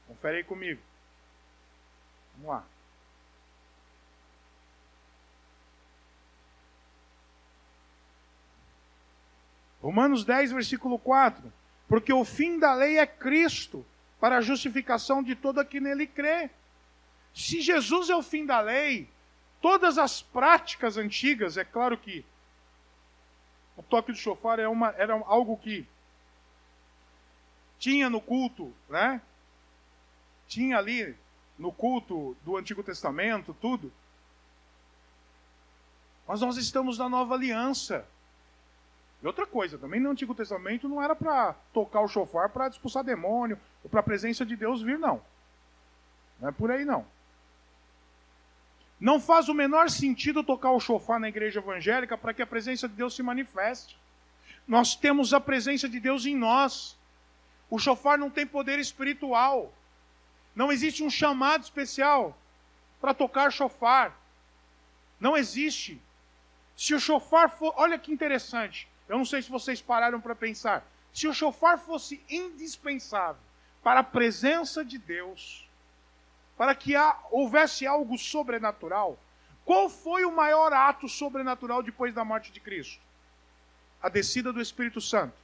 Confere aí comigo. Vamos lá. Romanos 10, versículo 4. Porque o fim da lei é Cristo, para a justificação de todo aquele que nele crê. Se Jesus é o fim da lei, todas as práticas antigas, é claro que o toque do chofar era algo que tinha no culto, né? Tinha ali no culto do Antigo Testamento, tudo. Mas nós estamos na nova aliança. E outra coisa, também no Antigo Testamento não era para tocar o chofar para expulsar demônio, ou para a presença de Deus vir, não. Não é por aí, não. Não faz o menor sentido tocar o chofar na igreja evangélica para que a presença de Deus se manifeste. Nós temos a presença de Deus em nós. O chofar não tem poder espiritual. Não existe um chamado especial para tocar chofar. Não existe. Se o chofar for... Olha que interessante. Eu não sei se vocês pararam para pensar. Se o chofar fosse indispensável para a presença de Deus, para que houvesse algo sobrenatural, qual foi o maior ato sobrenatural depois da morte de Cristo? A descida do Espírito Santo.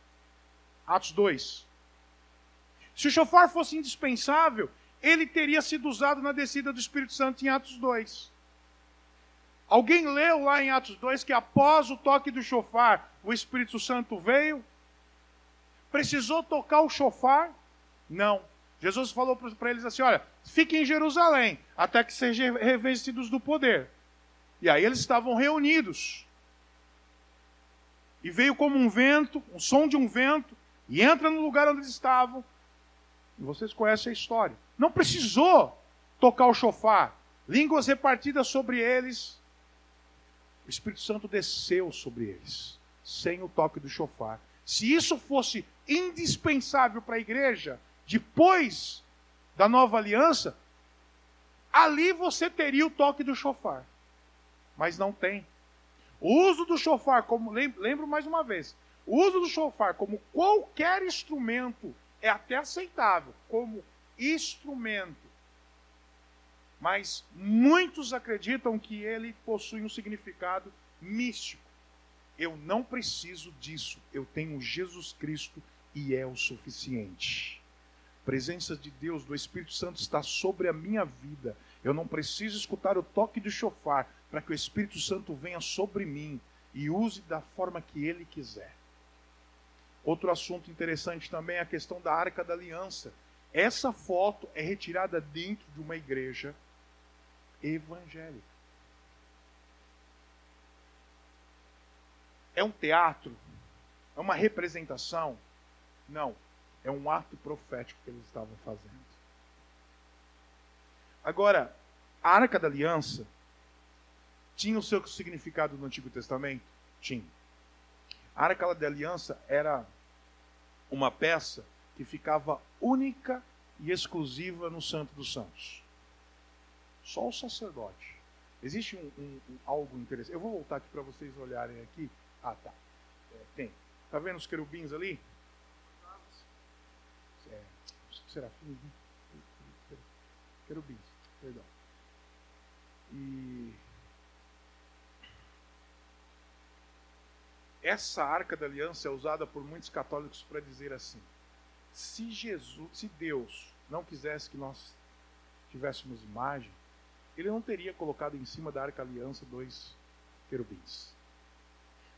Atos 2. Se o chofar fosse indispensável, ele teria sido usado na descida do Espírito Santo em Atos 2. Alguém leu lá em Atos 2 que após o toque do chofar, o Espírito Santo veio? Precisou tocar o chofar? Não. Jesus falou para eles assim, olha, fiquem em Jerusalém, até que sejam revestidos do poder. E aí eles estavam reunidos. E veio como um vento, um som de um vento, e entra no lugar onde eles estavam. E vocês conhecem a história. Não precisou tocar o chofar. Línguas repartidas sobre eles. O Espírito Santo desceu sobre eles, sem o toque do chofar. Se isso fosse indispensável para a igreja, depois da nova aliança, ali você teria o toque do chofar. Mas não tem. O uso do chofar, como lembro mais uma vez, o uso do chofar como qualquer instrumento é até aceitável, como instrumento. Mas muitos acreditam que ele possui um significado místico. Eu não preciso disso. Eu tenho Jesus Cristo e é o suficiente. A presença de Deus, do Espírito Santo está sobre a minha vida. Eu não preciso escutar o toque do chofar para que o Espírito Santo venha sobre mim e use da forma que Ele quiser. Outro assunto interessante também é a questão da Arca da Aliança. Essa foto é retirada dentro de uma igreja evangélica. É um teatro? É uma representação? Não. É um ato profético que eles estavam fazendo. Agora, a Arca da Aliança tinha o seu significado no Antigo Testamento? Tinha. A Arca da Aliança era uma peça que ficava única e exclusiva no Santo dos Santos. Só o sacerdote. Existe algo interessante. Eu vou voltar aqui para vocês olharem aqui. Ah, tá. Tem. Tá vendo os querubins ali? Serafins, né? Querubins, perdão. E essa arca da aliança é usada por muitos católicos para dizer assim: se Deus não quisesse que nós tivéssemos imagem, ele não teria colocado em cima da arca da aliança 2 querubins.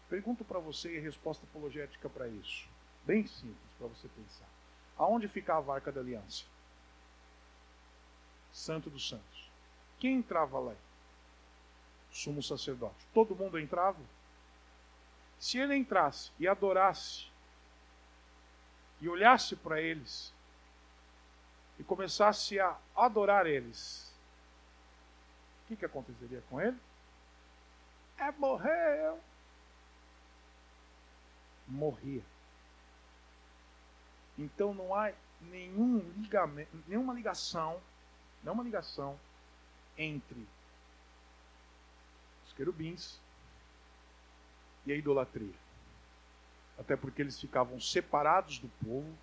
Pergunto para você a resposta apologética para isso. Bem simples para você pensar. Aonde ficava a arca da aliança? Santo dos Santos. Quem entrava lá? Sumo sacerdote. Todo mundo entrava? Se ele entrasse e adorasse, e olhasse para eles, e começasse a adorar eles, o que aconteceria com ele? Morreu. Morria. Então não há nenhuma ligação entre os querubins e a idolatria. Até porque eles ficavam separados do povo,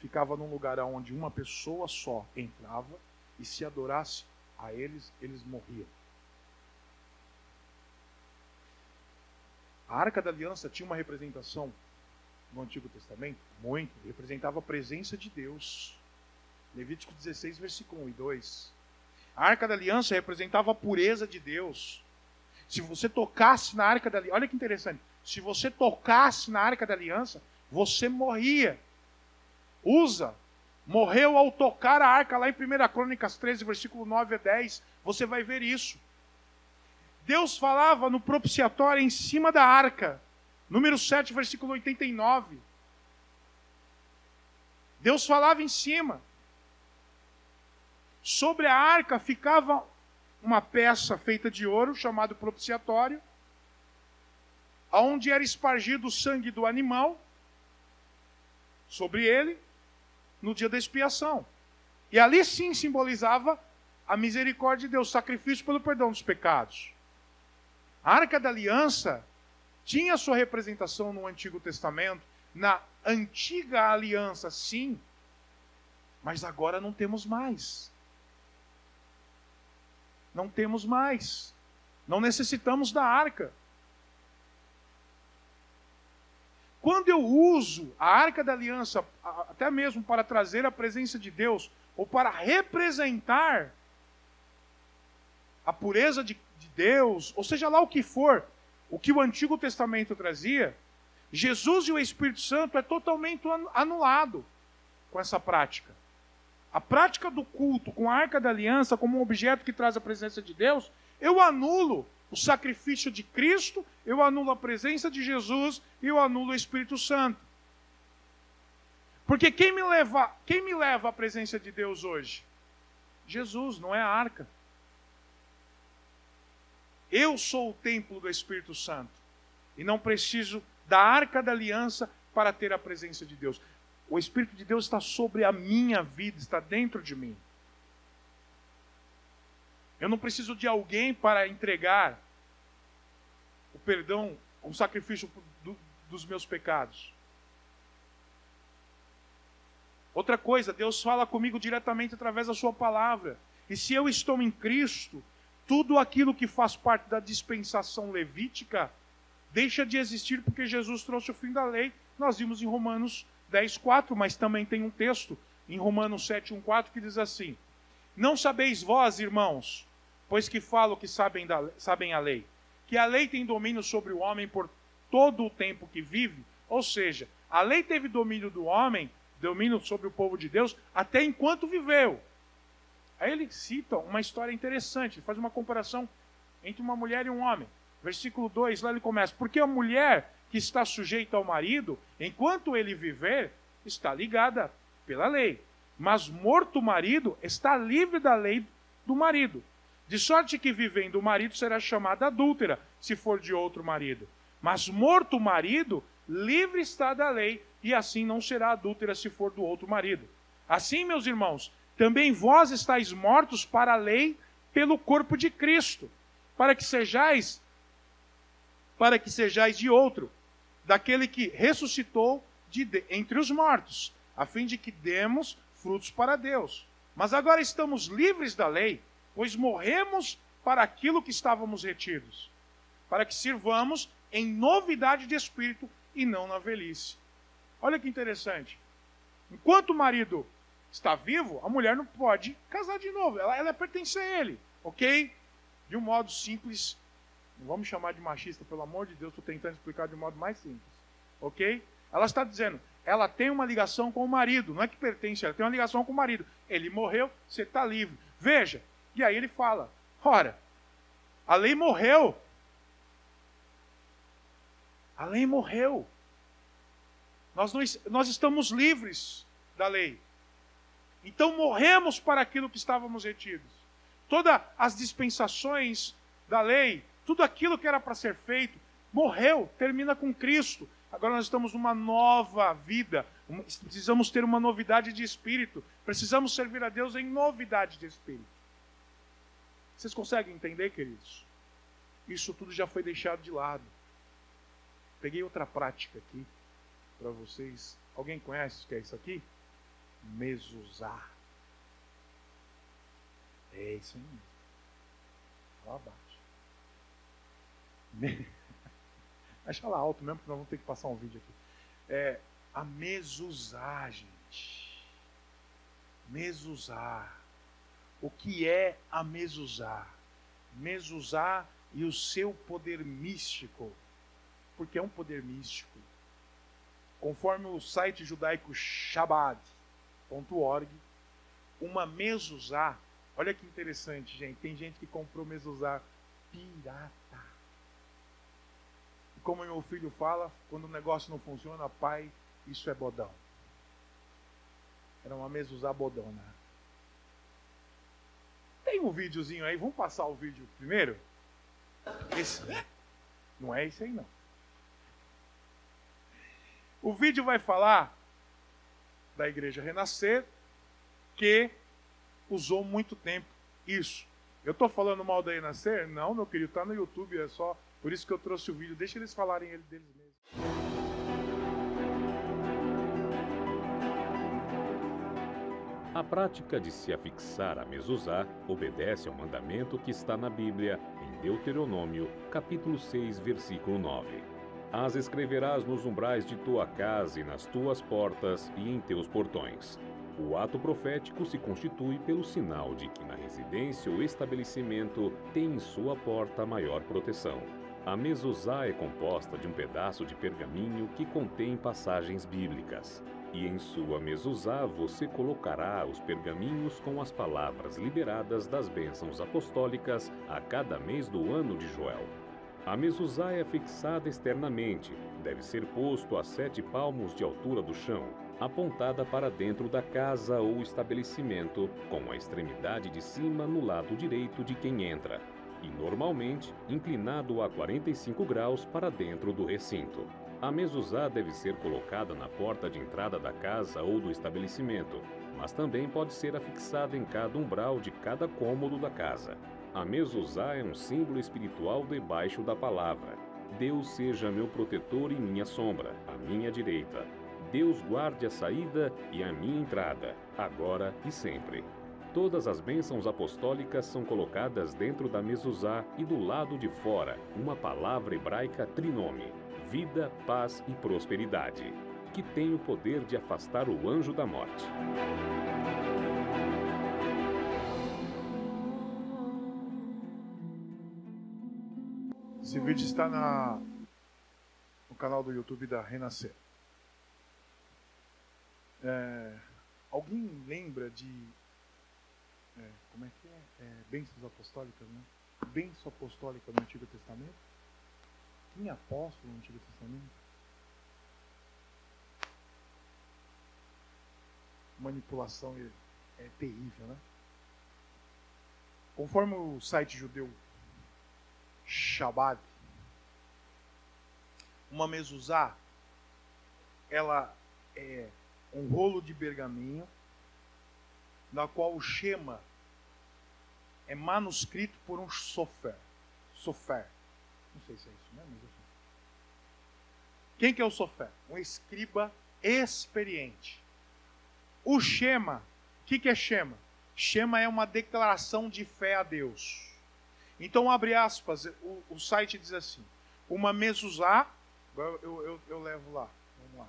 ficava num lugar onde uma pessoa só entrava, e se adorasse a eles, eles morriam. A Arca da Aliança tinha uma representação no Antigo Testamento, muito, representava a presença de Deus. Levítico 16, versículo 1 e 2. A Arca da Aliança representava a pureza de Deus. Se você tocasse na Arca da Aliança, olha que interessante, se você tocasse na Arca da Aliança, você morria. Usa, morreu ao tocar a arca, lá em 1 Crônicas 13, versículo 9 a 10, você vai ver isso. Deus falava no propiciatório em cima da arca, número 7, versículo 89. Deus falava em cima. Sobre a arca ficava uma peça feita de ouro, chamado propiciatório, onde era espargido o sangue do animal sobre ele, no dia da expiação. E ali sim simbolizava a misericórdia de Deus, o sacrifício pelo perdão dos pecados. A Arca da Aliança tinha sua representação no Antigo Testamento, na antiga aliança, sim, mas agora não temos mais. Não temos mais. Não necessitamos da arca. Quando eu uso a Arca da Aliança, até mesmo para trazer a presença de Deus, ou para representar a pureza de Deus, ou seja lá o que for, o que o Antigo Testamento trazia, Jesus e o Espírito Santo é totalmente anulado com essa prática. A prática do culto com a Arca da Aliança como um objeto que traz a presença de Deus, eu anulo o sacrifício de Cristo, eu anulo a presença de Jesus e eu anulo o Espírito Santo. Porque quem me leva à presença de Deus hoje? Jesus, não é a arca. Eu sou o templo do Espírito Santo e não preciso da Arca da Aliança para ter a presença de Deus. O Espírito de Deus está sobre a minha vida, está dentro de mim. Eu não preciso de alguém para entregar o perdão, o sacrifício dos meus pecados. Outra coisa, Deus fala comigo diretamente através da sua palavra. E se eu estou em Cristo, tudo aquilo que faz parte da dispensação levítica deixa de existir porque Jesus trouxe o fim da lei. Nós vimos em Romanos 10:4, mas também tem um texto em Romanos 7:1-4 que diz assim: não sabeis vós, irmãos, pois que falo que sabem a lei, que a lei tem domínio sobre o homem por todo o tempo que vive, ou seja, a lei teve domínio do homem, domínio sobre o povo de Deus, até enquanto viveu. Aí ele cita uma história interessante, ele faz uma comparação entre uma mulher e um homem. Versículo 2, lá ele começa: porque a mulher que está sujeita ao marido, enquanto ele viver, está ligada pela lei. Mas morto o marido, está livre da lei do marido. De sorte que vivendo o marido será chamada adúltera, se for de outro marido. Mas morto o marido, livre está da lei, e assim não será adúltera se for do outro marido. Assim, meus irmãos, também vós estáis mortos para a lei pelo corpo de Cristo, para que sejais de outro, daquele que ressuscitou entre os mortos, a fim de que demos frutos para Deus. Mas agora estamos livres da lei, pois morremos para aquilo que estávamos retidos, para que sirvamos em novidade de espírito e não na velhice. Olha que interessante. Enquanto o marido está vivo, a mulher não pode casar de novo. Ela pertence a ele, ok? De um modo simples. Não vamos chamar de machista, pelo amor de Deus, estou tentando explicar de um modo mais simples. Ok? Ela está dizendo, ela tem uma ligação com o marido. Não é que pertence a ela, tem uma ligação com o marido. Ele morreu, você está livre. Veja, e aí ele fala, ora, a lei morreu. A lei morreu. Nós estamos livres da lei. Então morremos para aquilo que estávamos retidos. Todas as dispensações da lei, tudo aquilo que era para ser feito, morreu, termina com Cristo. Agora nós estamos numa nova vida. Precisamos ter uma novidade de espírito. Precisamos servir a Deus em novidade de espírito. Vocês conseguem entender, queridos? Isso tudo já foi deixado de lado. Peguei outra prática aqui para vocês. Alguém conhece o que é isso aqui? Mezuzá. É isso aí mesmo. Lá abaixo. Deixa lá alto mesmo, porque nós vamos ter que passar um vídeo aqui. A mezuzá, gente. Mezuzá. O que é a mezuzá? Mezuzá e o seu poder místico. Porque é um poder místico. Conforme o site judaico Shabbat.org, uma mezuzá, olha que interessante, gente. Tem gente que comprou mezuzá pirata. E como meu filho fala, quando o negócio não funciona, pai, isso é bodão. Era uma mezuzá bodona. Tem um videozinho aí, vamos passar o vídeo primeiro? Esse, não é esse aí não. O vídeo vai falar da Igreja Renascer, que usou muito tempo isso. Eu estou falando mal da Renascer? Não, meu querido, está no YouTube, é só por isso que eu trouxe o vídeo. Deixa eles falarem deles mesmos.
A prática de se afixar a mezuzá obedece ao mandamento que está na Bíblia, em Deuteronômio, capítulo 6, versículo 9. As escreverás nos umbrais de tua casa e nas tuas portas e em teus portões. O ato profético se constitui pelo sinal de que na residência ou estabelecimento tem em sua porta maior proteção. A mezuzá é composta de um pedaço de pergaminho que contém passagens bíblicas. E em sua mezuzá você colocará os pergaminhos com as palavras liberadas das bênçãos apostólicas a cada mês do ano de Joel. A mezuzá é fixada externamente, deve ser posto a 7 palmos de altura do chão, apontada para dentro da casa ou estabelecimento, com a extremidade de cima no lado direito de quem entra, e normalmente inclinado a 45 graus para dentro do recinto. A mezuzá deve ser colocada na porta de entrada da casa ou do estabelecimento, mas também pode ser afixada em cada umbral de cada cômodo da casa. A mezuzá é um símbolo espiritual debaixo da palavra. Deus seja meu protetor e minha sombra, à minha direita. Deus guarde a saída e a minha entrada, agora e sempre. Todas as bênçãos apostólicas são colocadas dentro da mezuzá e do lado de fora, uma palavra hebraica trinome, vida, paz e prosperidade, que tem o poder de afastar o anjo da morte.
Esse vídeo está no canal do YouTube da Renascer. Alguém lembra de... como é que é? Bênçãos apostólicas, né? Bênção apostólica no Antigo Testamento? Tinha apóstolo no Antigo Testamento? Manipulação é terrível, né? Conforme o site judeu Shabbat, uma mezuzá, ela é um rolo de pergaminho, na qual o Shema é manuscrito por um sofer. Sofer. Não sei se é isso, né? Mas eu sei. Quem que é o sofer? Um escriba experiente. O Shema, o que é Shema? Shema é uma declaração de fé a Deus. Então, abre aspas, o site diz assim, uma mezuzá, eu levo lá, vamos lá,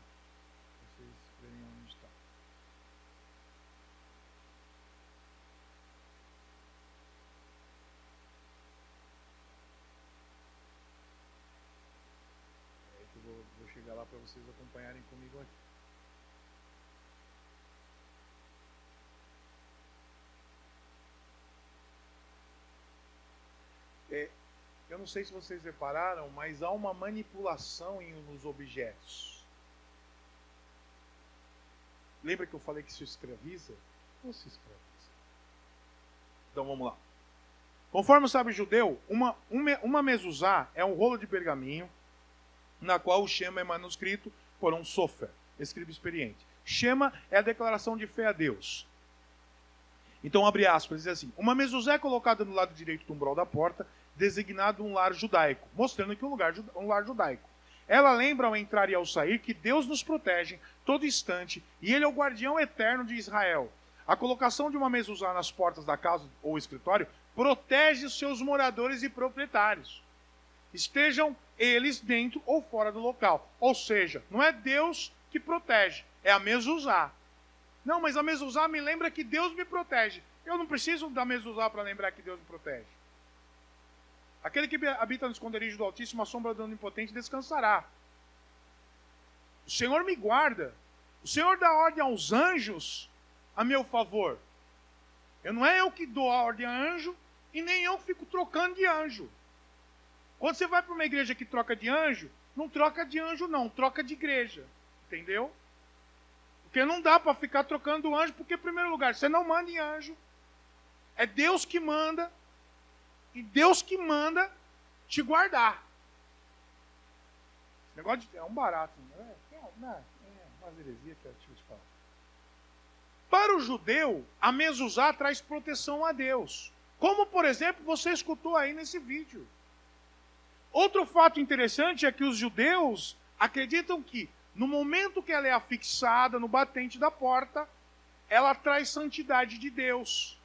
vocês verem onde está. É que eu vou chegar lá para vocês acompanharem comigo aqui. Eu não sei se vocês repararam, mas há uma manipulação nos objetos. Lembra que eu falei que se escraviza? Ou se escraviza? Então vamos lá. Conforme o sábio judeu, uma mezuzá é um rolo de pergaminho, na qual o Shema é manuscrito por um sofer, escriba experiente. Shema é a declaração de fé a Deus. Então, abre aspas, diz assim, uma mezuzá é colocada no lado direito do umbral da porta, designado um lar judaico, mostrando que um lar judaico. Ela lembra ao entrar e ao sair que Deus nos protege todo instante e Ele é o guardião eterno de Israel. A colocação de uma mezuzá nas portas da casa ou escritório protege os seus moradores e proprietários. Estejam eles dentro ou fora do local. Ou seja, não é Deus que protege, é a mezuzá. Não, mas a mezuzá me lembra que Deus me protege. Eu não preciso da mezuzá para lembrar que Deus me protege. Aquele que habita no esconderijo do Altíssimo, a sombra do Onipotente descansará. O Senhor me guarda. O Senhor dá ordem aos anjos a meu favor. Não é eu que dou a ordem a anjo e nem eu que fico trocando de anjo. Quando você vai para uma igreja que troca de anjo, não troca de anjo não, troca de igreja. Entendeu? Porque não dá para ficar trocando anjo, porque, em primeiro lugar, você não manda em anjo. É Deus que manda. E Deus que manda te guardar. Esse negócio é um barato. É uma heresia que eu te falo. Para o judeu, a mezuzá traz proteção a Deus. Como, por exemplo, você escutou aí nesse vídeo. Outro fato interessante é que os judeus acreditam que, no momento que ela é afixada no batente da porta, ela traz santidade de Deus.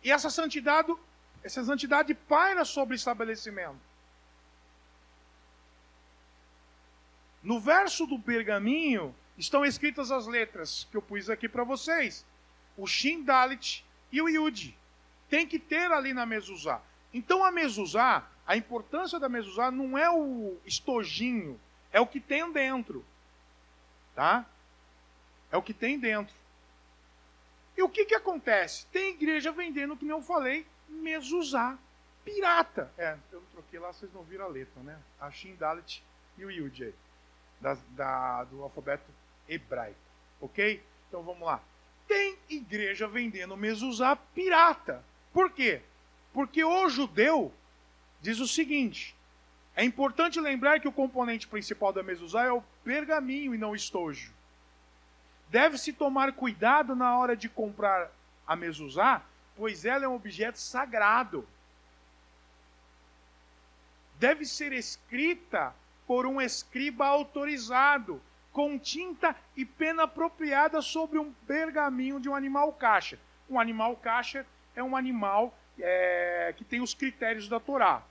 E essa santidade paira sobre o estabelecimento. No verso do pergaminho estão escritas as letras que eu pus aqui para vocês. O Shin, Dalit e o Yud. Tem que ter ali na mezuzá. Então a mezuzá, a importância da mezuzá não é o estojinho, é o que tem dentro. Tá? É o que tem dentro. E o que acontece? Tem igreja vendendo, que nem eu falei, mezuzá pirata. Eu troquei lá, vocês não viram a letra, né? A Shin, Dalit e o Yud aí. Do alfabeto hebraico. Ok? Então vamos lá. Tem igreja vendendo mezuzá pirata. Por quê? Porque o judeu diz o seguinte: é importante lembrar que o componente principal da mezuzá é o pergaminho e não o estojo. Deve-se tomar cuidado na hora de comprar a mezuzá, pois ela é um objeto sagrado. Deve ser escrita por um escriba autorizado, com tinta e pena apropriada sobre um pergaminho de um animal kasher. Um animal kasher é um animal que tem os critérios da Torá,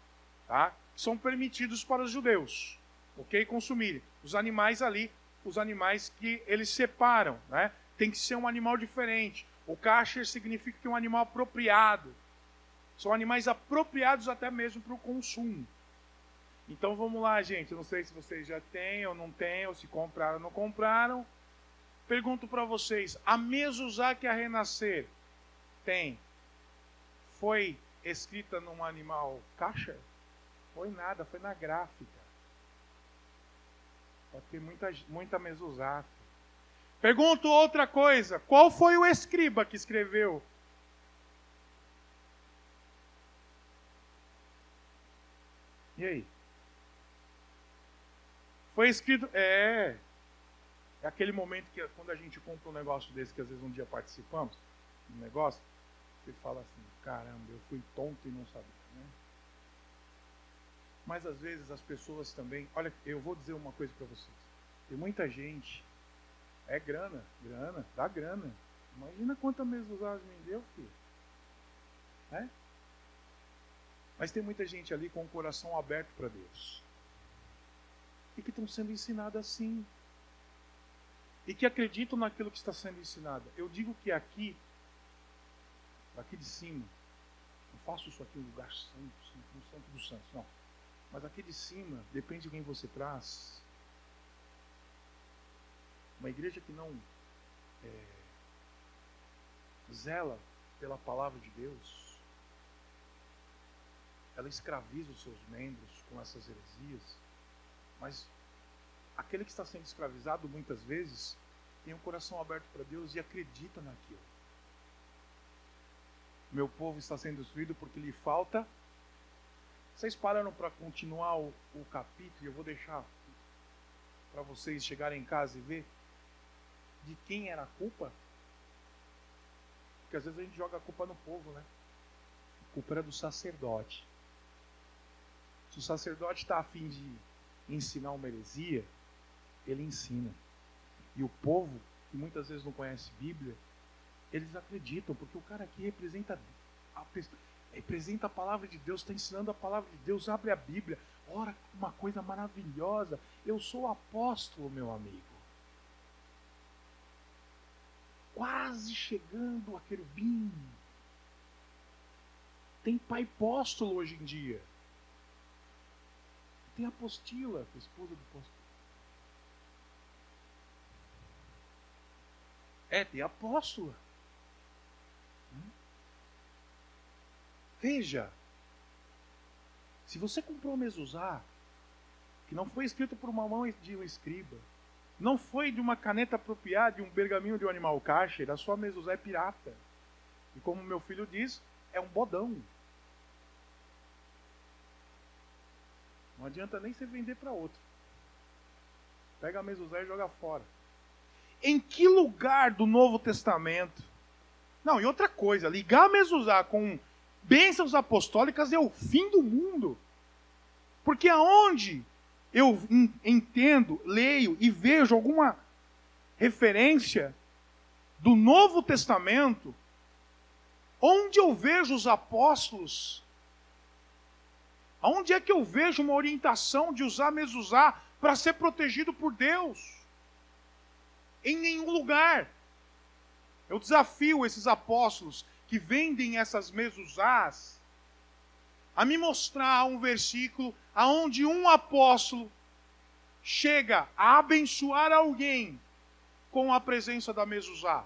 tá? São permitidos para os judeus, ok? Consumirem. Os animais ali, os animais que eles separam, né? Tem que ser um animal diferente. O kasher significa que é um animal apropriado. São animais apropriados até mesmo para o consumo. Então vamos lá, gente. Eu não sei se vocês já têm ou não têm, ou se compraram ou não compraram. Pergunto para vocês: a mezuzá que a Renascer tem, foi escrita num animal kasher? Foi nada, foi na gráfica. Pode ter muita mezuzá. Pergunto outra coisa: qual foi o escriba que escreveu? E aí? Foi escrito... É aquele momento que quando a gente compra um negócio desse, que às vezes um dia participamos, um negócio, você fala assim, caramba, eu fui tonto e não sabia, né? Mas às vezes as pessoas também, olha, eu vou dizer uma coisa para vocês. Tem muita gente, é grana, dá grana. Imagina quanta mesuzada me deu, filho. Né? Mas tem muita gente ali com o coração aberto para Deus. E que estão sendo ensinadas assim. E que acreditam naquilo que está sendo ensinado. Eu digo que aqui de cima, não faço isso aqui em um lugar santo, no santo dos santos, não. Mas aqui de cima, depende de quem você traz. Uma igreja que não zela pela palavra de Deus, ela escraviza os seus membros com essas heresias, mas aquele que está sendo escravizado muitas vezes tem o coração aberto para Deus e acredita naquilo. Meu povo está sendo destruído porque lhe falta. Vocês pararam para continuar o capítulo, e eu vou deixar para vocês chegarem em casa e ver de quem era a culpa? Porque às vezes a gente joga a culpa no povo, né? A culpa era do sacerdote. Se o sacerdote está a fim de ensinar uma heresia, ele ensina. E o povo, que muitas vezes não conhece Bíblia, eles acreditam, porque o cara aqui representa a palavra de Deus, está ensinando a palavra de Deus, abre a Bíblia, ora, uma coisa maravilhosa, eu sou apóstolo, meu amigo. Quase chegando a querubim. Tem pai apóstolo hoje em dia. Tem apostila, a esposa do apóstolo. Tem apóstola. Veja, se você comprou mezuzá, que não foi escrito por uma mão de um escriba, não foi de uma caneta apropriada, de um pergaminho de um animal kasher, a sua mezuzá é pirata. E como meu filho diz, é um bodão. Não adianta nem você vender para outro. Pega a mezuzá e joga fora. Em que lugar do Novo Testamento? Não, e outra coisa, ligar a mezuzá com bênçãos apostólicas é o fim do mundo. Porque aonde eu entendo, leio e vejo alguma referência do Novo Testamento, onde eu vejo os apóstolos, aonde é que eu vejo uma orientação de usar mezuzá para ser protegido por Deus? Em nenhum lugar. Eu desafio esses apóstolos que vendem essas mezuzás a me mostrar um versículo aonde um apóstolo chega a abençoar alguém com a presença da mezuzá.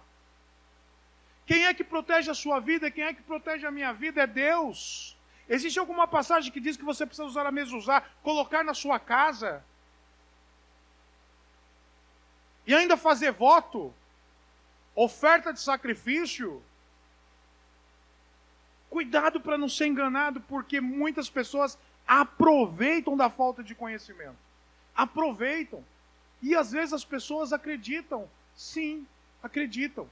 Quem é que protege a sua vida? Quem é que protege a minha vida? É Deus. Existe alguma passagem que diz que você precisa usar a mezuzá, colocar na sua casa e ainda fazer voto, oferta de sacrifício? Cuidado para não ser enganado, porque muitas pessoas aproveitam da falta de conhecimento. Aproveitam. E às vezes as pessoas acreditam. Sim, acreditam.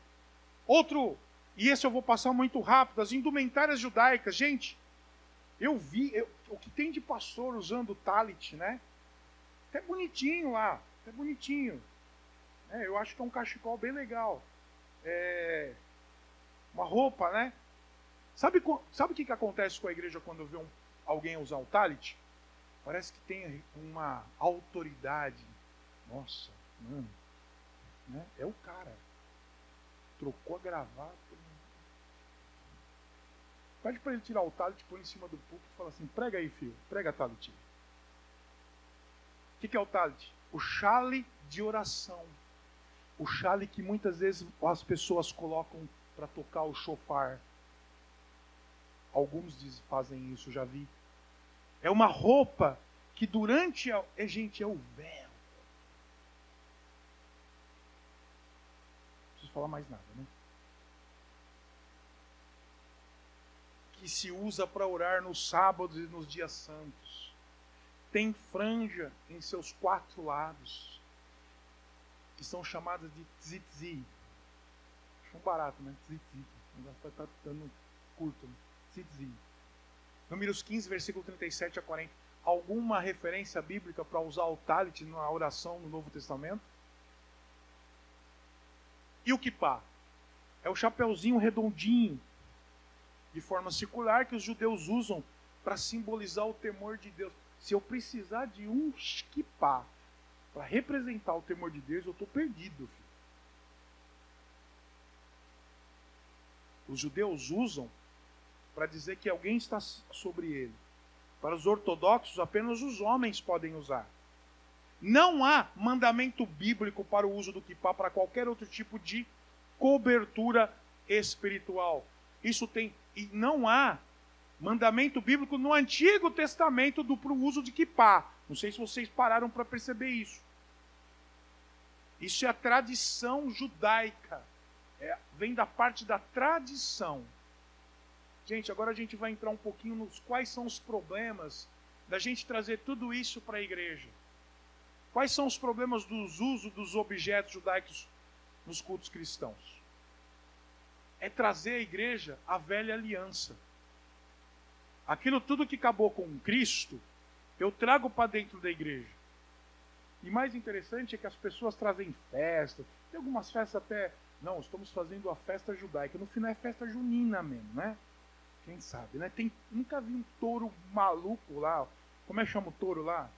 Outro, e esse eu vou passar muito rápido, as indumentárias judaicas. Gente, eu vi o que tem de pastor usando talit, né? Até bonitinho lá, até bonitinho. Eu acho que é um cachecol bem legal. Uma roupa, né? Sabe o que acontece com a igreja quando vê alguém usar o talit? Parece que tem uma autoridade. Nossa, mano. Né? É o cara. Trocou a gravata. Pede para ele tirar o talit, põe em cima do púlpito e fala assim, prega aí, filho. Prega talit. O que é o talit? O chale de oração. O chale que muitas vezes as pessoas colocam para tocar o shofar. Alguns fazem isso, já vi. É uma roupa que durante gente, é o véu. Não preciso falar mais nada, né? Que se usa para orar nos sábados e nos dias santos. Tem franja em seus 4 lados. que são chamadas de tzitzi. Acho um barato, né? Tzitzi. O negócio está dando curto. Né? Tzitzi. Números 15, versículo 37 a 40. Alguma referência bíblica para usar o talit na oração no Novo Testamento? E o kippá? É o chapeuzinho redondinho, de forma circular, que os judeus usam para simbolizar o temor de Deus. Se eu precisar de um kippá para representar o temor de Deus, eu estou perdido, filho. Os judeus usam para dizer que alguém está sobre ele. Para os ortodoxos, apenas os homens podem usar. Não há mandamento bíblico para o uso do kippá para qualquer outro tipo de cobertura espiritual. Isso tem, e não há mandamento bíblico no Antigo Testamento para o uso de kippá. Não sei se vocês pararam para perceber isso. Isso é a tradição judaica. Vem da parte da tradição. Gente, agora a gente vai entrar um pouquinho nos quais são os problemas da gente trazer tudo isso para a igreja. Quais são os problemas do uso dos objetos judaicos nos cultos cristãos? É trazer à igreja a velha aliança. Aquilo tudo que acabou com Cristo, eu trago para dentro da igreja. E mais interessante é que as pessoas trazem festas. Tem algumas festas até... Não, estamos fazendo a festa judaica. No final é festa junina mesmo, né? Quem sabe, né? Nunca vi um touro maluco lá. Como é que chama o touro lá?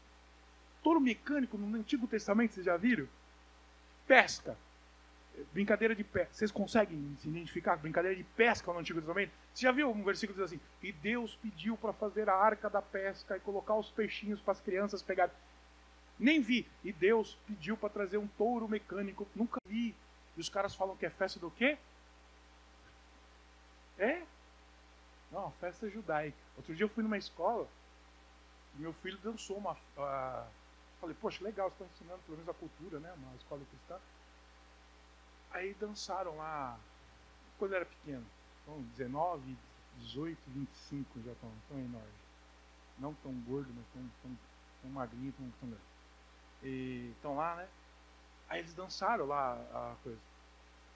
Touro mecânico no Antigo Testamento, vocês já viram? Pesca. Brincadeira de pesca. Vocês conseguem se identificar com brincadeira de pesca no Antigo Testamento? Você já viu um versículo que diz assim: e Deus pediu para fazer a arca da pesca e colocar os peixinhos para as crianças pegarem. Nem vi. E Deus pediu para trazer um touro mecânico. Nunca vi. E os caras falam que é festa do quê? Não, festa judaica. Outro dia eu fui numa escola e meu filho dançou uma... Falei, poxa, legal, você está ensinando pelo menos a cultura, né? Uma escola cristã. Aí dançaram lá, quando eu era pequeno. Então, 19, 18, 25 já estão enormes. Não tão gordo, mas tão magrinho, tão grande. E estão lá, né? Aí eles dançaram lá a coisa.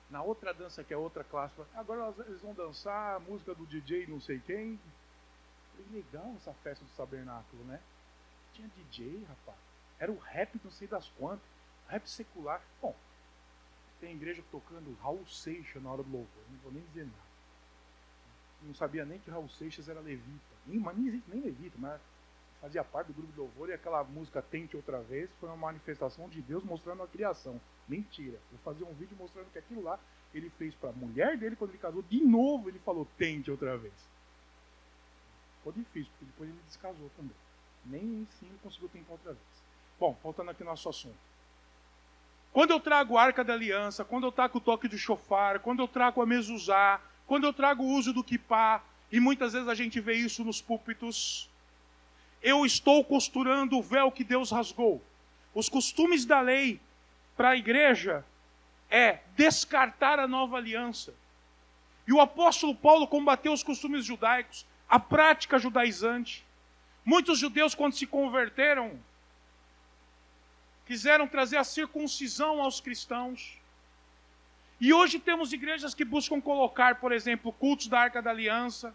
Na outra dança, que é outra classe, agora eles vão dançar a música do DJ não sei quem. Falei, legal essa festa do tabernáculo, né? Tinha DJ, rapaz. Era o rap não sei das quantas. Rap secular. Bom, tem igreja tocando Raul Seixas na hora do louvor. Não vou nem dizer nada. Não sabia nem que Raul Seixas era levita. Nem existe nem levita, mas fazia parte do grupo de louvor. E aquela música Tente Outra Vez foi uma manifestação de Deus mostrando a criação. Mentira. Eu fazia um vídeo mostrando que aquilo lá ele fez para a mulher dele quando ele casou. De novo ele falou Tente Outra Vez. Ficou difícil, porque depois ele descasou também. Nem assim ele conseguiu tentar outra vez. Bom, voltando aqui no nosso assunto. Quando eu trago a Arca da Aliança, quando eu trago o toque de chofar, quando eu trago a mezuzá, quando eu trago o uso do kippá, e muitas vezes a gente vê isso nos púlpitos, eu estou costurando o véu que Deus rasgou. Os costumes da lei para a igreja é descartar a nova aliança. E o apóstolo Paulo combateu os costumes judaicos, a prática judaizante. Muitos judeus, quando se converteram, quiseram trazer a circuncisão aos cristãos. E hoje temos igrejas que buscam colocar, por exemplo, cultos da Arca da Aliança,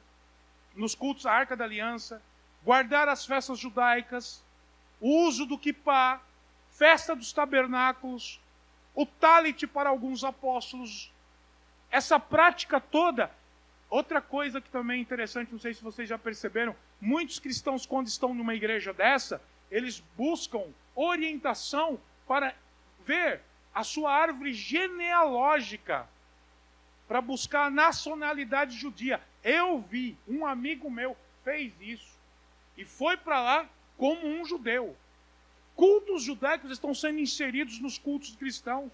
nos cultos da Arca da Aliança, guardar as festas judaicas, o uso do kippá, festa dos tabernáculos, o talit para alguns apóstolos. Essa prática toda. Outra coisa que também é interessante, não sei se vocês já perceberam, muitos cristãos, quando estão numa igreja dessa, eles buscam orientação para ver a sua árvore genealógica, para buscar a nacionalidade judia. Eu vi, um amigo meu fez isso, e foi para lá como um judeu. Cultos judaicos estão sendo inseridos nos cultos cristãos.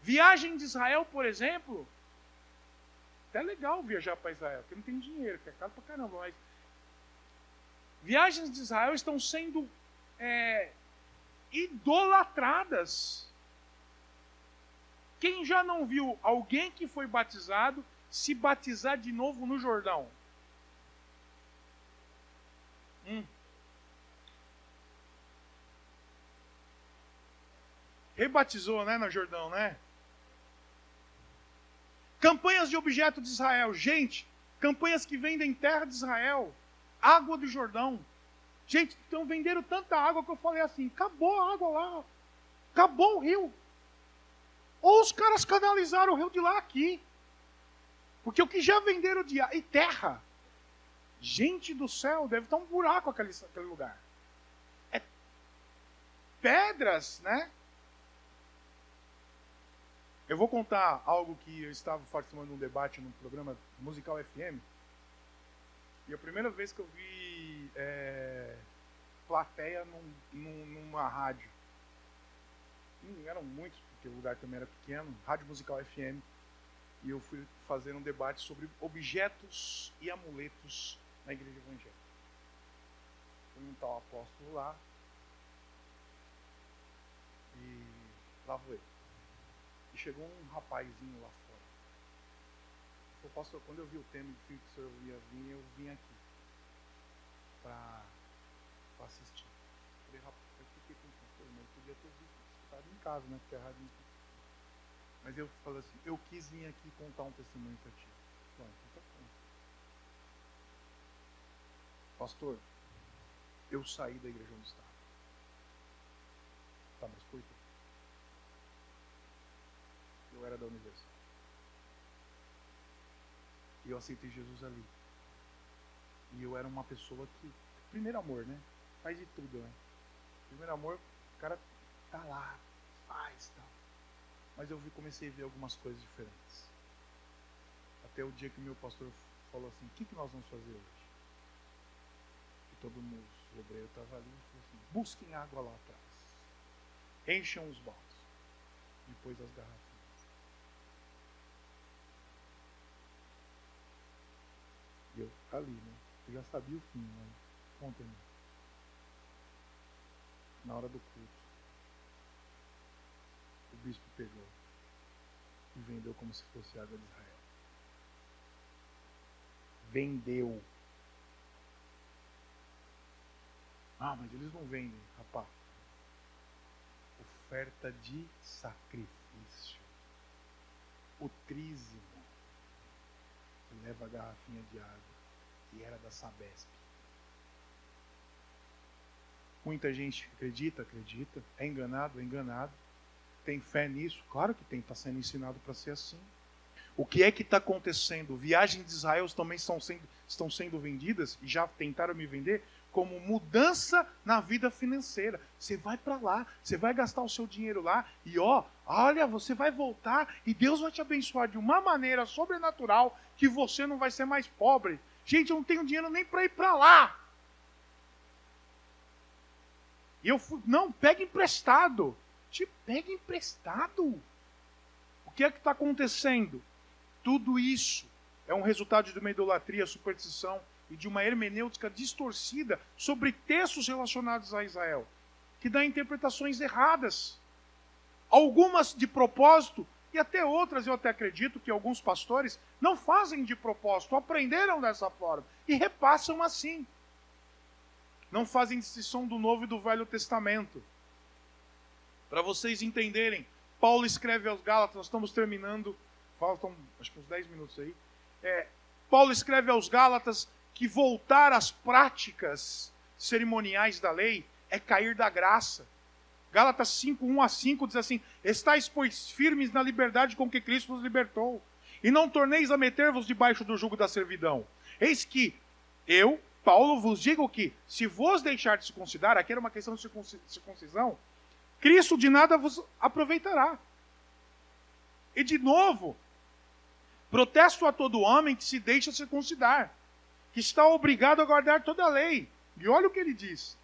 Viagem de Israel, por exemplo, até legal viajar para Israel, porque não tem dinheiro, que é caro pra caramba, mas viagens de Israel estão sendo idolatradas. Quem já não viu alguém que foi batizado se batizar de novo no Jordão? Rebatizou, né, no Jordão, né? Campanhas de objeto de Israel. Gente, campanhas que vendem terra de Israel, água do Jordão. Gente, então venderam tanta água que eu falei assim, acabou a água lá. Acabou o rio. Ou os caras canalizaram o rio de lá aqui. Porque o que já venderam de água e terra. Gente do céu, deve estar um buraco aquele lugar. É pedras, né? Eu vou contar algo que eu estava participando de um debate no programa Musical FM. E a primeira vez que eu vi plateia numa rádio. Não eram muitos, porque o lugar também era pequeno. Rádio Musical FM. E eu fui fazer um debate sobre objetos e amuletos na igreja evangélica. Foi um tal apóstolo lá. E lá vou eu. E chegou um rapazinho lá fora. Ele falou, pastor, quando eu vi o tema e que o senhor ia vir, eu vim aqui para assistir. Eu falei, rapaz, eu fiquei pensando, mas eu podia ter escutado em casa, né? Porque a rádio não... Mas eu falei assim, eu quis vir aqui contar um testemunho para ti. Então tá bom. Pastor, eu saí da igreja onde estava. Tá, mas por quê? Eu era da Universal. E eu aceitei Jesus ali. E eu era uma pessoa que... Primeiro amor, né? Faz de tudo, né? Primeiro amor, o cara tá lá, faz, tal. Mas eu comecei a ver algumas coisas diferentes. Até o dia que o meu pastor falou assim, o que nós vamos fazer hoje? E todo mundo, o obreiro estava ali e falou assim, busquem água lá atrás. Encham os baldes. Depois as garrafas. E eu ali, né? Eu já sabia o fim, né? Ontem. Na hora do culto. O bispo pegou e vendeu como se fosse água de Israel. Vendeu. Ah, mas eles não vendem, rapaz. Oferta de sacrifício. O trízimo que leva a garrafinha de água, que era da Sabesp. Muita gente acredita, é enganado. Tem fé nisso? Claro que tem, está sendo ensinado para ser assim. O que é que está acontecendo? Viagens de Israel também estão sendo vendidas, e já tentaram me vender, como mudança na vida financeira. Você vai para lá, você vai gastar o seu dinheiro lá, e olha, você vai voltar, e Deus vai te abençoar de uma maneira sobrenatural, que você não vai ser mais pobre. Gente, eu não tenho dinheiro nem para ir para lá. E eu fui, não, pega emprestado. Pega emprestado. O que é que está acontecendo? Tudo isso é um resultado de uma idolatria, superstição e de uma hermenêutica distorcida sobre textos relacionados a Israel, que dá interpretações erradas. Algumas de propósito, e até outras eu até acredito que alguns pastores não fazem de propósito, aprenderam dessa forma e repassam assim. Não fazem distinção do Novo e do Velho Testamento. Para vocês entenderem, Paulo escreve aos Gálatas, nós estamos terminando, faltam acho que uns 10 minutos aí. Paulo escreve aos Gálatas que voltar às práticas cerimoniais da lei é cair da graça. Gálatas 5, 1-5 diz assim, estáis, pois, firmes na liberdade com que Cristo nos libertou, e não torneis a meter-vos debaixo do jugo da servidão. Eis que eu, Paulo, vos digo que, se vos deixar de circuncidar, aqui era uma questão de circuncisão, Cristo de nada vos aproveitará. E de novo, protesto a todo homem que se deixa circuncidar, que está obrigado a guardar toda a lei. E olha o que ele diz.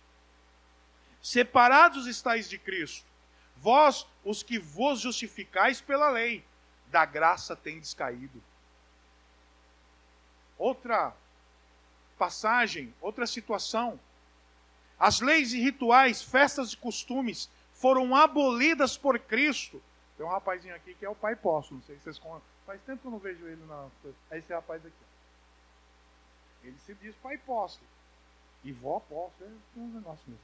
Separados estáis de Cristo, vós os que vos justificais pela lei, da graça tendes caído. Outra passagem, outra situação. As leis e rituais, festas e costumes foram abolidas por Cristo. Tem um rapazinho aqui que é o pai apóstolo, não sei se vocês conhecem. Faz tempo que eu não vejo ele na... É esse rapaz aqui. Ele se diz pai apóstolo. E vó apóstolo. É um negócio mesmo.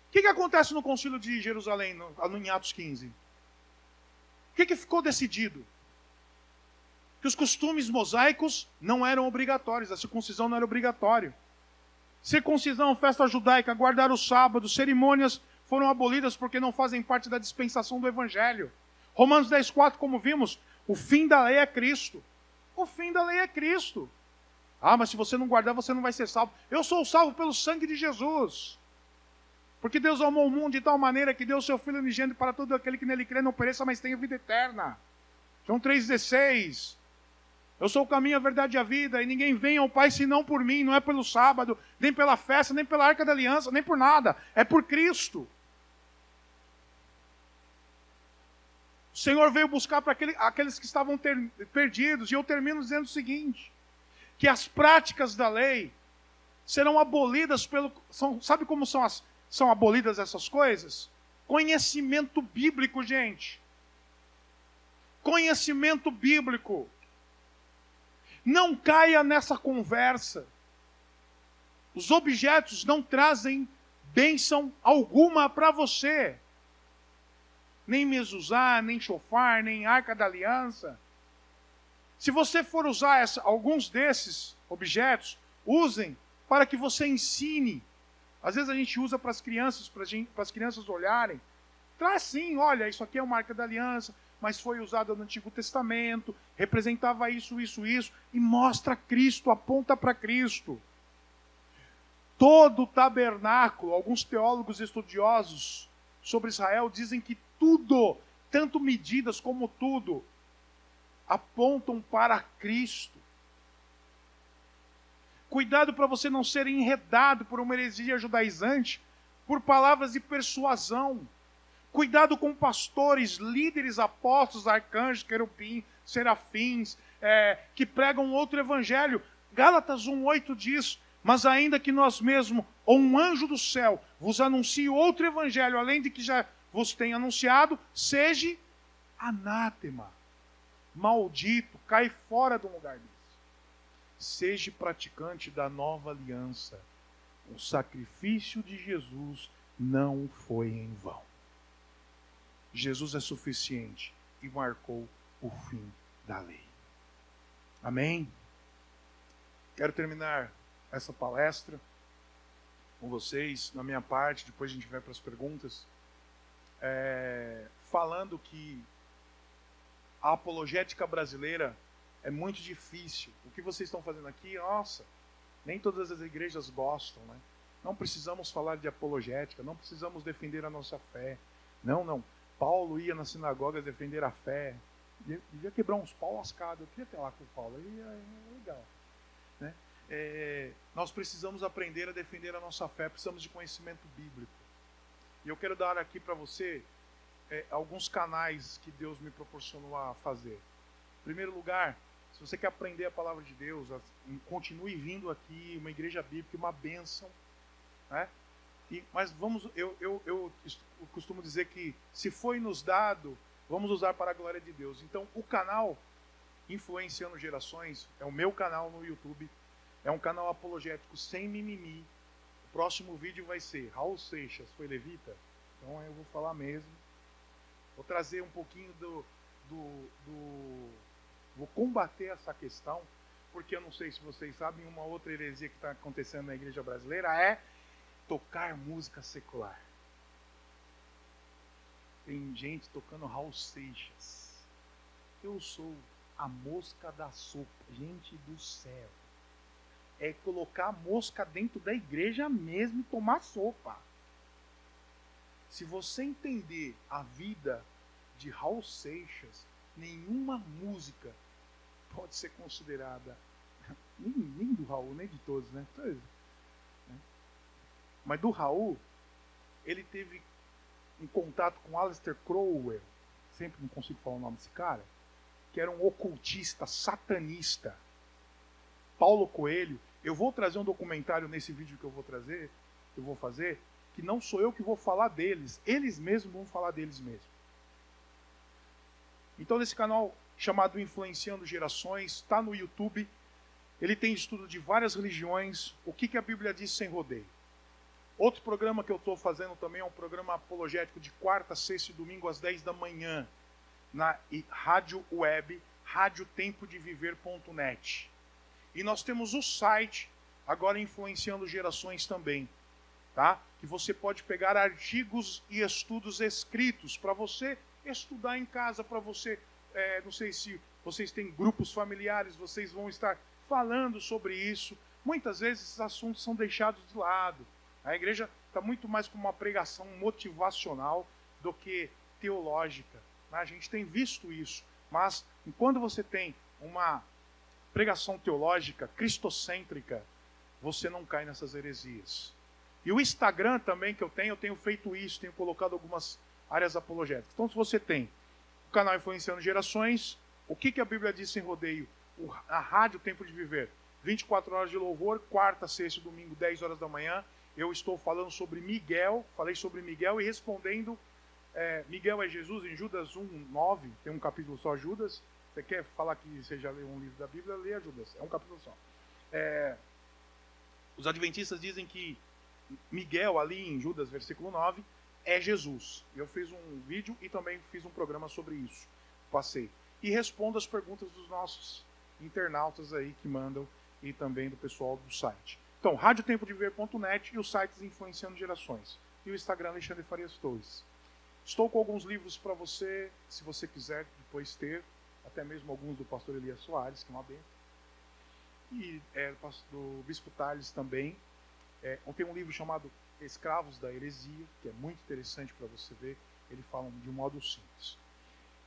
O que acontece no Concílio de Jerusalém, em Atos 15? O que ficou decidido? Que os costumes mosaicos não eram obrigatórios, a circuncisão não era obrigatória. Circuncisão, festa judaica, guardar o sábado, cerimônias foram abolidas porque não fazem parte da dispensação do Evangelho. Romanos 10,4, como vimos, o fim da lei é Cristo. O fim da lei é Cristo. Ah, mas se você não guardar, você não vai ser salvo. Eu sou salvo pelo sangue de Jesus. Porque Deus amou o mundo de tal maneira que deu o seu Filho unigênito para todo aquele que nele crê não pereça, mas tenha vida eterna. João 3,16. Eu sou o caminho, a verdade e a vida, e ninguém vem ao Pai senão por mim. Não é pelo sábado, nem pela festa, nem pela arca da aliança, nem por nada. É por Cristo. O Senhor veio buscar para aqueles que estavam perdidos. E eu termino dizendo o seguinte, que as práticas da lei serão abolidas sabe como são abolidas essas coisas? Conhecimento bíblico, gente. Conhecimento bíblico. Não caia nessa conversa. Os objetos não trazem bênção alguma para você. Nem mezuzá, nem chofar, nem arca da aliança. Se você for usar alguns desses objetos, usem para que você ensine. Às vezes a gente usa para as crianças olharem. Traz sim, olha, isso aqui é uma arca da aliança, mas foi usado no Antigo Testamento, representava isso, e mostra Cristo, aponta para Cristo. Todo o tabernáculo, alguns teólogos estudiosos sobre Israel dizem que tudo, tanto medidas como tudo, apontam para Cristo. Cuidado para você não ser enredado por uma heresia judaizante, por palavras de persuasão. Cuidado com pastores, líderes, apóstolos, arcanjos, querubim, serafins, que pregam outro evangelho. Gálatas 1,8 diz, mas ainda que nós mesmos, ou um anjo do céu, vos anuncie outro evangelho, além de que já vos tenha anunciado, seja anátema, maldito, cai fora de um lugar desse. Seja praticante da nova aliança. O sacrifício de Jesus não foi em vão. Jesus é suficiente e marcou o fim da lei. Amém? Quero terminar essa palestra com vocês, na minha parte, depois a gente vai para as perguntas, falando que a apologética brasileira é muito difícil. O que vocês estão fazendo aqui, nossa, nem todas as igrejas gostam, né? Não precisamos falar de apologética, não precisamos defender a nossa fé. Não. Paulo ia nas sinagogas defender a fé. Devia quebrar uns pau lascados. Eu queria ter lá com o Paulo, aí é legal. Né? Nós precisamos aprender a defender a nossa fé, precisamos de conhecimento bíblico. E eu quero dar aqui para você alguns canais que Deus me proporcionou a fazer. Em primeiro lugar, se você quer aprender a palavra de Deus, continue vindo aqui, uma igreja bíblica, uma bênção. Né? Mas eu costumo dizer que se foi nos dado, vamos usar para a glória de Deus. Então, o canal Influenciando Gerações é o meu canal no YouTube. É um canal apologético sem mimimi. O próximo vídeo vai ser Raul Seixas, foi levita? Então eu vou falar mesmo. Vou trazer um pouquinho vou combater essa questão, porque eu não sei se vocês sabem, uma outra heresia que está acontecendo na igreja brasileira é tocar música secular. Tem gente tocando Raul Seixas. Eu sou a mosca da sopa. Gente do céu. É colocar a mosca dentro da igreja mesmo e tomar sopa. Se você entender a vida de Raul Seixas, nenhuma música pode ser considerada, nem do Raul, nem de todos, né? Mas do Raul, ele teve um contato com Aleister Crowell, sempre não consigo falar o nome desse cara, que era um ocultista, satanista. Paulo Coelho. Eu vou trazer um documentário nesse vídeo que eu vou fazer, que não sou eu que vou falar deles, eles mesmos vão falar deles mesmos. Então, nesse canal chamado Influenciando Gerações, está no YouTube, ele tem estudo de várias religiões, o que a Bíblia diz sem rodeio. Outro programa que eu estou fazendo também é um programa apologético de quarta, sexta e domingo às 10 da manhã, na rádio web, radiotempodeviver.net. E nós temos o site, agora influenciando gerações também, tá? Que você pode pegar artigos e estudos escritos para você estudar em casa, para você, não sei se vocês têm grupos familiares, vocês vão estar falando sobre isso. Muitas vezes esses assuntos são deixados de lado. A igreja está muito mais como uma pregação motivacional do que teológica. A gente tem visto isso. Mas quando você tem uma pregação teológica, cristocêntrica, você não cai nessas heresias. E o Instagram também que eu tenho feito isso, tenho colocado algumas áreas apologéticas. Então, se você tem o canal Influenciando Gerações, o que a Bíblia diz em rodeio? A rádio Tempo de Viver, 24 horas de louvor, quarta, sexta e domingo, 10 horas da manhã. Eu estou falando sobre Miguel, falei sobre Miguel e respondendo, Miguel é Jesus, em Judas 1:9, tem um capítulo só, Judas. Você quer falar que você já leu um livro da Bíblia? Leia Judas, é um capítulo só. Os adventistas dizem que Miguel, ali em Judas, versículo 9, é Jesus. Eu fiz um vídeo e também fiz um programa sobre isso. Passei. E respondo as perguntas dos nossos internautas aí que mandam e também do pessoal do site. Então, radiotempodeviver.net e os sites Influenciando Gerações. E o Instagram Alexandre Farias Torres. Estou com alguns livros para você, se você quiser depois ter, até mesmo alguns do pastor Elias Soares, que é uma bênção. E do Bispo Tales também. Tem um livro chamado Escravos da Heresia, que é muito interessante para você ver. Ele fala de um modo simples.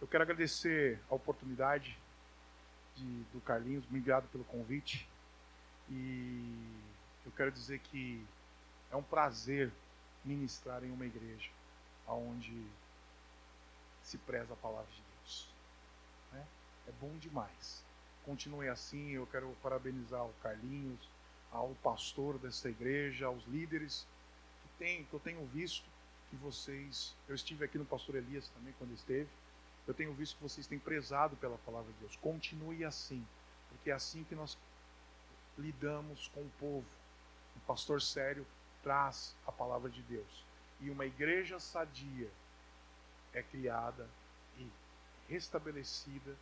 Eu quero agradecer a oportunidade do Carlinhos, obrigado pelo convite. E eu quero dizer que é um prazer ministrar em uma igreja onde se preza a palavra de Deus. É bom demais. Continue assim. Eu quero parabenizar o Carlinhos, ao pastor dessa igreja, aos líderes que eu tenho visto que vocês... Eu estive aqui no pastor Elias também quando esteve. Eu tenho visto que vocês têm prezado pela palavra de Deus. Continue assim, porque é assim que nós lidamos com o povo. Um pastor sério traz a palavra de Deus. E uma igreja sadia é criada e restabelecida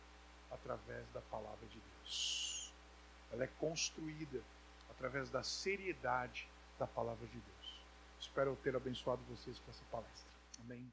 através da palavra de Deus. Ela é construída através da seriedade da palavra de Deus. Espero ter abençoado vocês com essa palestra. Amém.